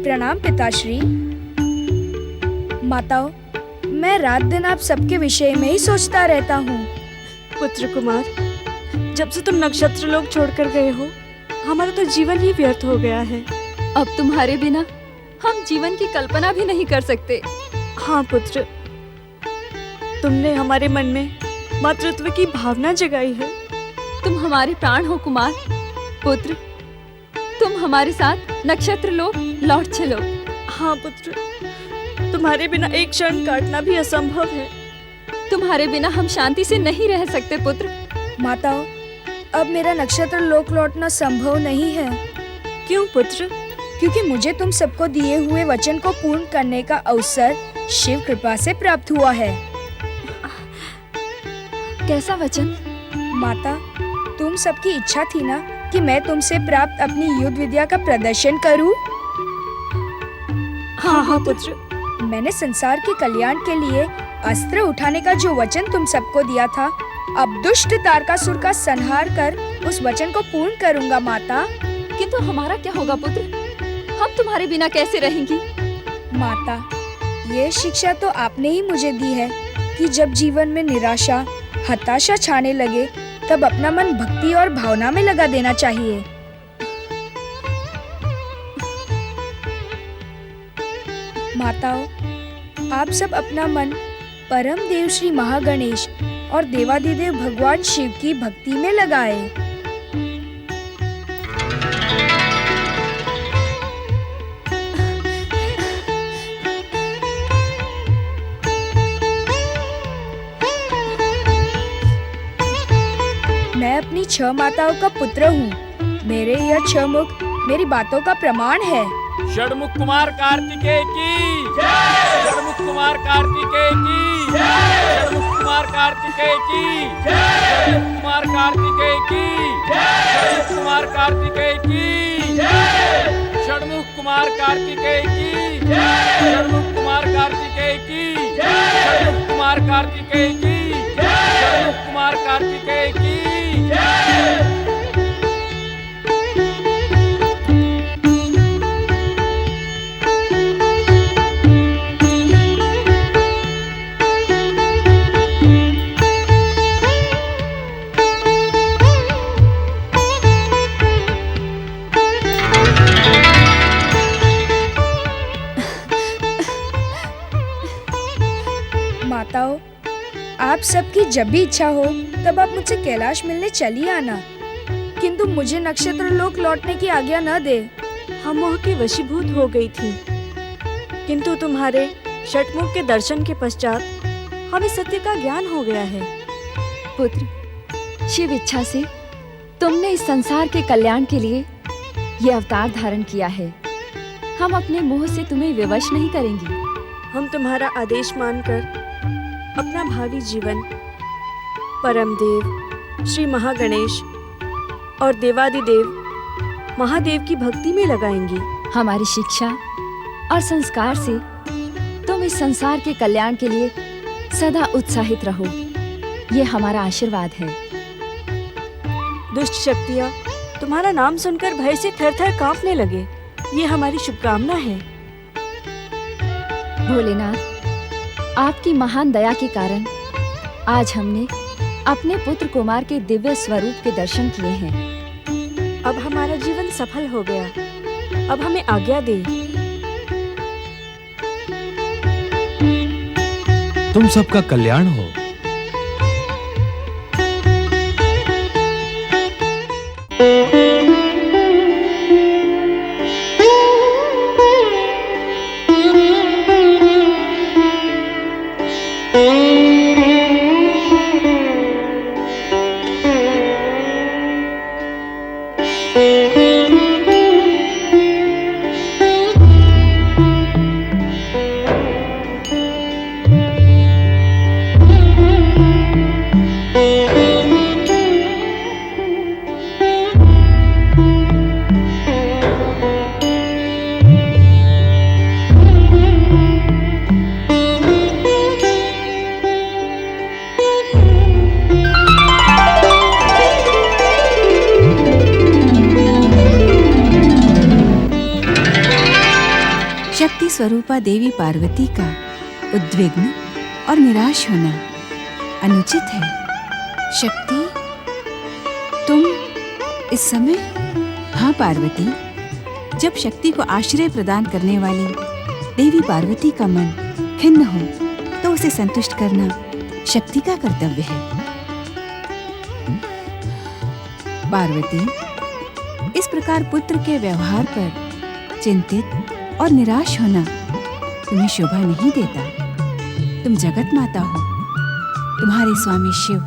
प्रणाम पिताश्री। माताओं, मैं रात दिन आप सबके विषय में ही सोचता रहता हूँ। पुत्र कुमार, जब से तुम नक्षत्र लोक छोड़कर गए हो, हमारा तो जीवन ही व्यर्थ हो गया है। अब तुम्हारे बिना हम जीवन की कल्पना भी नहीं कर सकते। हाँ पुत्र, तुमने हमारे मन में मातृत्व की भावना जगाई है। तुम हमारे प्राण हो कुमार। पुत्र, तुम हमारे साथ नक्षत्र लोक लौट चलो। हाँ पुत्र, तुम्हारे बिना एक क्षण काटना भी असंभव है। तुम्हारे बिना हम शांति से नहीं रह सकते पुत्र। माताओं, अब मेरा नक्षत्र लोक लौटना संभव नहीं है। क्यों पुत्र? क्योंकि मुझे तुम सबको दिए हुए वचन को पूर्ण करने का अवसर शिव कृपा से प्राप्त हुआ है। कैसा वचन? माता, तुम सबकी इच्छा थी ना कि मैं तुमसे प्राप्त अपनी युद्ध विद्या का प्रदर्शन करूं? हाँ हाँ पुत्र। मैंने संसार के कल्याण के लिए अस्त्र उठाने का जो वचन तुम सबको दिया था, अब दुष्ट तारकासुर का संहार कर उस वचन को पूर्ण करूंगा माता। किंतु हमारा क्या होगा पुत्र? हम तुम्हारे बिना कैसे रहेंगी? माता, ये शिक्षा तो आपने ही मुझे दी है कि जब जीवन में निराशा, हताशा छाने लगे, तब अपना मन भक्ति और भावना में लगा देना चाहिए। माताओं, आप सब अपना मन परम देव श्री महागणेश और देवादिदेव भगवान शिव की भक्ति में लगाए। मैं अपनी 6 माताओं का पुत्र हूँ। मेरे यह 6 मुख मेरी बातों का प्रमाण है। षडमुख कुमार कार्तिकेय की जय। षडमुख कुमार कार्तिकेय की जय। षडमुख कुमार कार्तिकेय की जय। षडमुख कुमार कार्तिकेय की जय। षडमुख कुमार कार्तिकेय की जय। षडमुख कुमार कार्तिकेय की जय। षडमुख कुमार कार्तिकेय की जय। षण्मुख कुमार कार्तिकेय की, षण्मुख कुमार कार्तिकेय की। माताओं, आप सबकी जब भी इच्छा हो तब आप मुझसे कैलाश मिलने चलिए आना, किंतु मुझे नक्षत्र लोक लौटने की आज्ञा न दे। हम मोह की वशीभूत हो गई थी, किंतु तुम्हारे षटमुख के दर्शन के पश्चात हमें सत्य का ज्ञान हो गया है। पुत्र, शिव इच्छा से तुमने इस संसार के कल्याण के लिए ये अवतार धारण किया है। हम अपने मोह से तुम्हें विवश नहीं करेंगे। हम तुम्हारा आदेश मानकर अपना भावी जीवन परमदेव श्री महागणेश और देवादिदेव महादेव की भक्ति में लगाएंगी। हमारी शिक्षा और संस्कार से तुम इस संसार के कल्याण के लिए सदा उत्साहित रहो, ये हमारा आशीर्वाद है। दुष्ट शक्तियाँ तुम्हारा नाम सुनकर भय से थर-थर कांपने लगे, ये हमारी शुभकामना है। भोलेनाथ, आपकी महान दया के कारण आज हमने अपने पुत्र कुमार के दिव्य स्वरूप के दर्शन किए हैं। अब हमारा जीवन सफल हो गया, अब हमें आज्ञा दे। तुम सबका कल्याण हो। स्वरूपा देवी पार्वती का उद्विग्न और निराश होना अनुचित है। शक्ति, तुम इस समय? हाँ पार्वती, जब शक्ति को आश्रय प्रदान करने वाली देवी पार्वती का मन खिन्न हो तो उसे संतुष्ट करना शक्ति का कर्तव्य है। पार्वती, इस प्रकार पुत्र के व्यवहार पर चिंतित और निराश होना तुम्हें शोभा नहीं देता। तुम जगत माता हो। तुम्हारे स्वामी शिव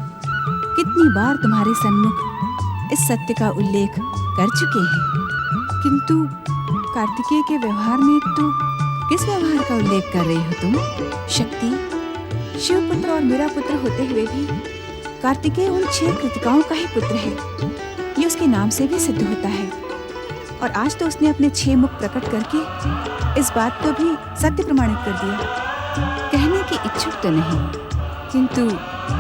कितनी बार तुम्हारे सन्मुख इस सत्य का उल्लेख कर चुके हैं, किंतु कार्तिकेय के व्यवहार में तो किस व्यवहार का उल्लेख कर रही हो तुम? शक्ति, शिव पुत्र और मेरा पुत्र होते हुए भी कार्तिकेय उन 6 कृतिकाओं का ही पुत्र है, ये उसके नाम से भी सिद्ध होता है। और आज तो उसने अपने 6 मुख प्रकट करके इस बात को भी सत्य प्रमाणित कर दिया। कहने की इच्छुक तो नहीं, किंतु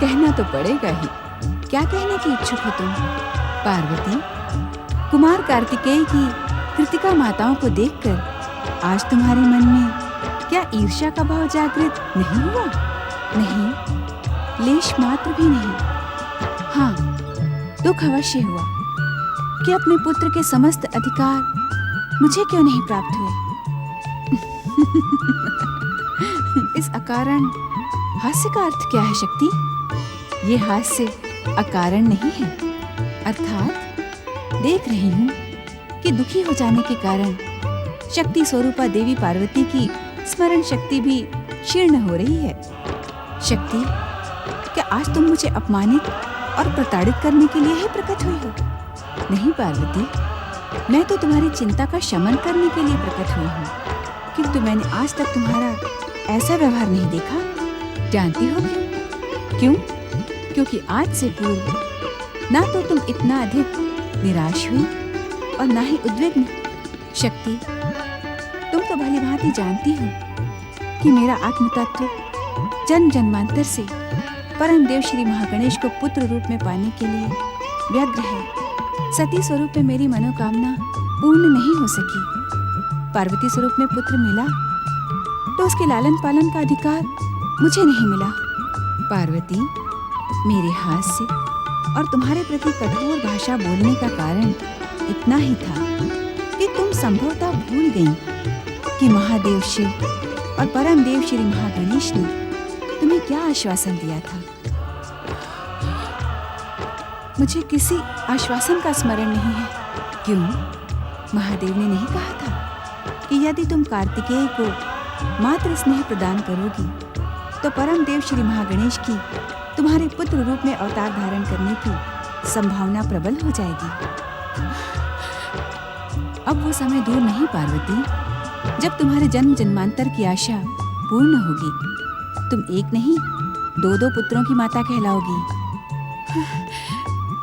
कहना तो पड़ेगा ही। क्या कहने की इच्छुक हो तुम? पार्वती, कुमार कार्तिकेय की कृतिका माताओं को देखकर आज तुम्हारे मन में क्या ईर्ष्या का भाव जागृत नहीं हुआ? नहीं, लेश मात्र भी नहीं। हाँ, दुख अवश्य हुआ कि अपने पुत्र के समस्त अधिकार मुझे क्यों नहीं प्राप्त हुए। इस अकारण हास्य का अर्थ क्या है शक्ति? ये हास्य अकारण नहीं है। अर्थात देख रही हूँ कि दुखी हो जाने के कारण शक्ति स्वरूपा देवी पार्वती की स्मरण शक्ति भी क्षीर्ण हो रही है। शक्ति, क्या आज तुम मुझे अपमानित और प्रताड़ित करने के लिए ही प्रकट हुई हो? नहीं पार्वती, मैं तो तुम्हारी चिंता का शमन करने के लिए प्रकट हुई हूँ, किंतु मैंने आज तक तुम्हारा ऐसा व्यवहार नहीं देखा। जानती हो क्यों? क्यों? क्योंकि आज से पूर्व ना तो तुम इतना अधिक निराश हुई और ना ही उद्विग्न। शक्ति, तुम तो भली भांति जानती हो कि मेरा आत्म तत्व जन्म जन्मांतर से परम देव श्री महागणेश को पुत्र रूप में पाने के लिए व्यग्र है। सती स्वरूप में मेरी मनोकामना पूर्ण नहीं हो सकी। पार्वती स्वरूप में पुत्र मिला तो उसके लालन पालन का अधिकार मुझे नहीं मिला। पार्वती, मेरे हास्य और तुम्हारे प्रति कठोर भाषा बोलने का कारण इतना ही था कि तुम संभवतः भूल गईं कि महादेव शिव और परम देव श्री महागणेश ने तुम्हें क्या आश्वासन दिया था। मुझे किसी आश्वासन का स्मरण नहीं है। क्यों? महादेव ने नहीं कहा था कि यदि तुम कार्तिकेय को मात्र स्नेह प्रदान करोगी तो परम देव श्री महागणेश की तुम्हारे पुत्र रूप में अवतार धारण करने की संभावना प्रबल हो जाएगी। अब वो समय दूर नहीं पार्वती, जब तुम्हारे जन्म जन्मांतर की आशा पूर्ण होगी। तुम एक नहीं, दो दो पुत्रों की माता कहलाओगी।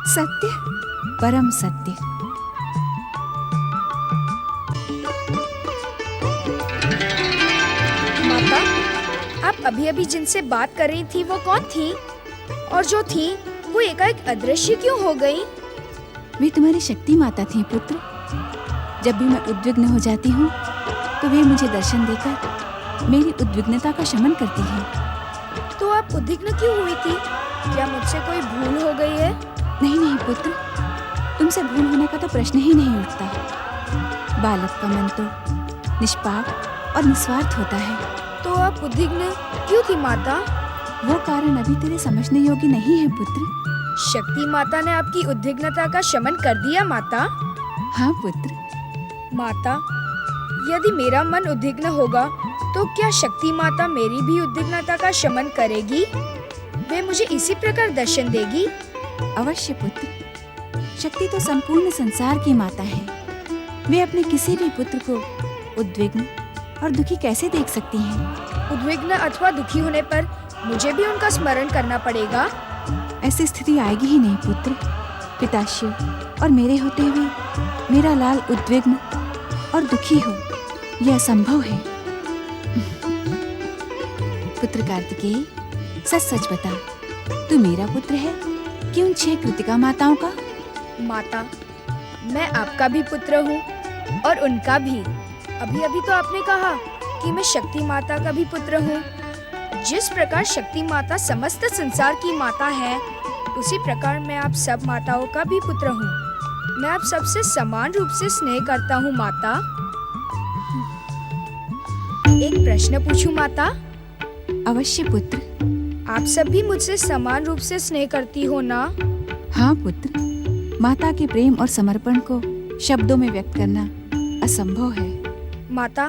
सत्य, परम सत्य। माता, आप अभी अभी जिनसे बात कर रही थी वो कौन थी? और जो थी वो एकाएक अदृश्य क्यों हो गई? वे तुम्हारी शक्ति माता थी पुत्र। जब भी मैं उद्विग्न हो जाती हूँ तो वे मुझे दर्शन देकर मेरी उद्विग्नता का शमन करती है। तो आप उद्विग्न क्यों हुई थी? क्या मुझसे कोई भूल हो गई है? नहीं नहीं पुत्र, तुमसे भूल होने का तो प्रश्न ही नहीं उठता। बालक का मन तो निष्पाप और निस्वार्थ होता है। तो आप उद्विग्न क्यों थी माता? वो कारण अभी तेरे समझने योग्य नहीं है पुत्र। शक्ति माता ने आपकी उद्विग्नता का शमन कर दिया माता? हाँ पुत्र। माता, यदि मेरा मन उद्विग्न होगा तो क्या शक्ति माता मेरी भी उद्विग्नता का शमन करेगी? वे मुझे इसी प्रकार दर्शन देगी? अवश्य पुत्र। शक्ति तो संपूर्ण संसार की माता है। वे अपने किसी भी पुत्र को उद्विग्न और दुखी कैसे देख सकती हैं? उद्विग्न अथवा दुखी होने पर मुझे भी उनका स्मरण करना पड़ेगा। ऐसी स्थिति आएगी ही नहीं पुत्र। पिता शिव और मेरे होते हुए मेरा लाल उद्विग्न और दुखी हो, यह असंभव है। पुत्र कार्तिकेय, सच सच बता, तू मेरा पुत्र है कि उन 6 कृतिका माताओं का? माता, मैं आपका भी पुत्र हूँ और उनका भी। अभी अभी तो आपने कहा कि मैं शक्ति माता का भी पुत्र हूँ। जिस प्रकार शक्ति माता समस्त संसार की माता है, उसी प्रकार मैं आप सब माताओं का भी पुत्र हूँ। मैं आप सबसे समान रूप से स्नेह करता हूँ माता। एक प्रश्न पूछूं माता? अवश्य पुत्र। आप सब भी मुझसे समान रूप से स्नेह करती हो ना? हाँ पुत्र। माता के प्रेम और समर्पण को शब्दों में व्यक्त करना असंभव है। माता,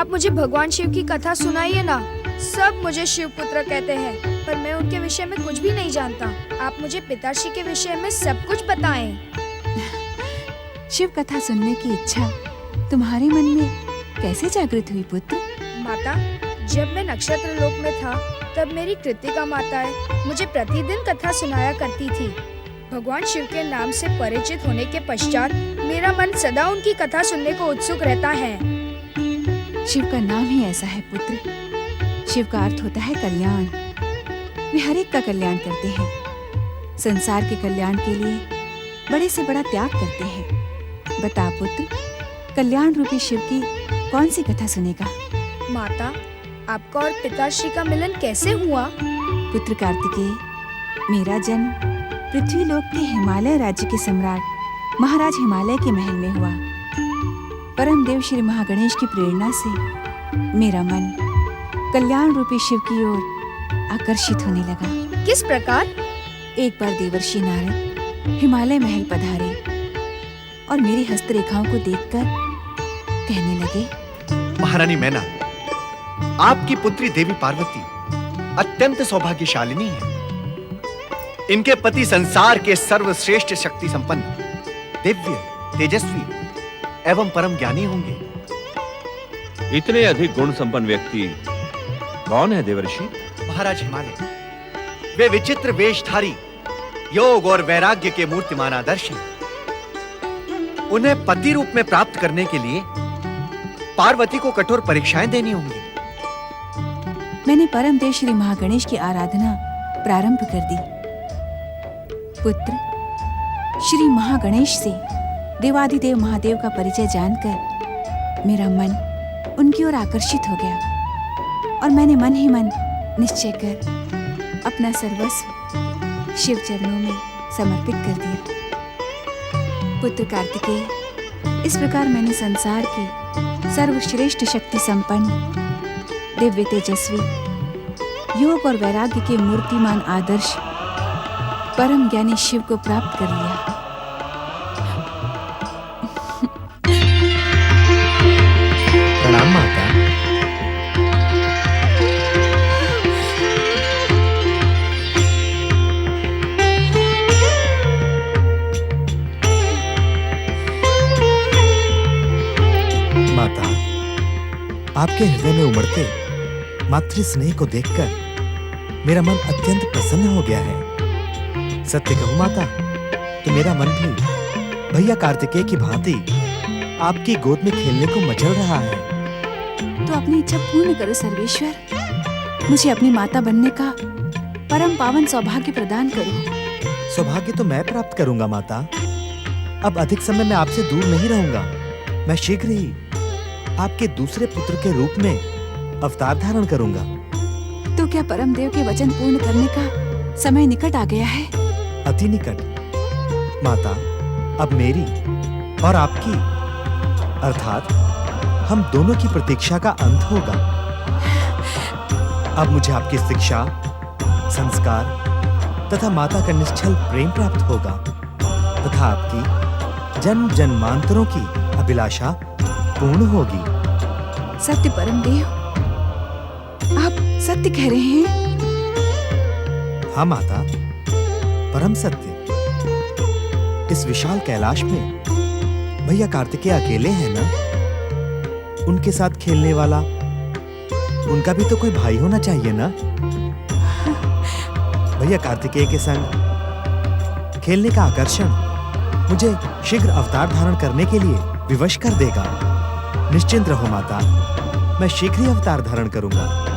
आप मुझे भगवान शिव की कथा सुनाइए ना। सब मुझे शिव पुत्र कहते हैं, पर मैं उनके विषय में कुछ भी नहीं जानता। आप मुझे पिताश्री के विषय में सब कुछ बताएं। शिव कथा सुनने की इच्छा तुम्हारे मन में कैसे जागृत हुई पुत्र? माता, जब मैं नक्षत्र लोक में था तब मेरी कृतिका माताएं मुझे प्रतिदिन कथा सुनाया करती थी। भगवान शिव के नाम से परिचित होने के पश्चात मेरा मन सदा उनकी कथा सुनने को उत्सुक रहता है। शिव का नाम ही ऐसा है पुत्र। शिव का अर्थ होता है कल्याण। वे हर एक का कल्याण करते हैं। संसार के कल्याण के लिए बड़े से बड़ा त्याग करते हैं। बता पुत्र, कल्याण रूपी शिव की कौन सी कथा सुनेगा? माता, आपका और पिताश्री का मिलन कैसे हुआ? पुत्र कार्तिकेय, मेरा जन्म पृथ्वी लोक के हिमालय राज्य के सम्राट महाराज हिमालय के महल में हुआ। परम देव श्री महागणेश की प्रेरणा से मेरा मन कल्याण रूपी शिव की ओर आकर्षित होने लगा। किस प्रकार? एक बार देवर्षि नारद हिमालय महल पधारे और मेरी हस्तरेखाओं को देखकर कहने लगे, महारानी मैना, आपकी पुत्री देवी पार्वती अत्यंत सौभाग्यशालिनी है। इनके पति संसार के सर्वश्रेष्ठ शक्ति संपन्न, दिव्य, तेजस्वी एवं परम ज्ञानी होंगे। इतने अधिक गुण संपन्न व्यक्ति कौन है देवर्षि? महाराज हिमालय, वे विचित्र वेशधारी, योग और वैराग्य के मूर्तिमान आदर्श हैं। उन्हें पति रूप में प्राप्त करने के लिए पार्वती को कठोर परीक्षाएं देनी होंगी। मैंने परम देव श्री महागणेश की आराधना प्रारंभ कर दी। पुत्र, श्री महागणेश से देवाधिदेव महादेव का परिचय जानकर मेरा मन उनकी ओर आकर्षित हो गया और मैंने मन ही मन निश्चय कर अपना सर्वस्व शिव चरणों में समर्पित कर दिया। पुत्र कार्तिकेय, इस प्रकार मैंने संसार के सर्वश्रेष्ठ शक्ति संपन्न, दिव्य तेजस्वी, योग और वैराग्य के मूर्तिमान आदर्श परम ज्ञानी शिव को प्राप्त कर लिया। प्रणाम माता। माता, आपके हृदय में उमड़ते मातृ स्नेह को देखकर मेरा मन अत्यंत प्रसन्न हो गया है। सत्य कहूं माता, तो मेरा मन भी भैया कार्तिकेय की भांति आपकी गोद में खेलने को मचल रहा है। तो अपनी इच्छा पूर्ण करो सर्वेश्वर। मुझे अपनी माता बनने का परम पावन सौभाग्य प्रदान करो। सौभाग्य तो मैं प्राप्त करूंगा माता। अब अधिक समय मैं आपसे दूर नहीं रहूंगा। मैं शीघ्र ही आपके दूसरे पुत्र के रूप में अवतार धारण करूंगा। तो क्या परम देव के वचन पूर्ण करने का समय निकट आ गया है? अति निकट माता। अब मेरी और आपकी अर्थात हम दोनों की प्रतीक्षा का अंत होगा। अब मुझे आपकी शिक्षा, संस्कार तथा माता का निश्चल प्रेम प्राप्त होगा तथा आपकी जन्म जन्मांतरों की अभिलाषा पूर्ण होगी। सत्य परम देव, आप सत्य कह रहे हैं? हाँ माता, परम सत्य। इस विशाल कैलाश में भैया कार्तिकेय अकेले हैं ना? उनके साथ खेलने वाला उनका भी तो कोई भाई होना चाहिए ना? भैया कार्तिकेय के संग खेलने का आकर्षण मुझे शीघ्र अवतार धारण करने के लिए विवश कर देगा। निश्चिंत रहो माता, मैं शीघ्र ही अवतार धारण करूंगा।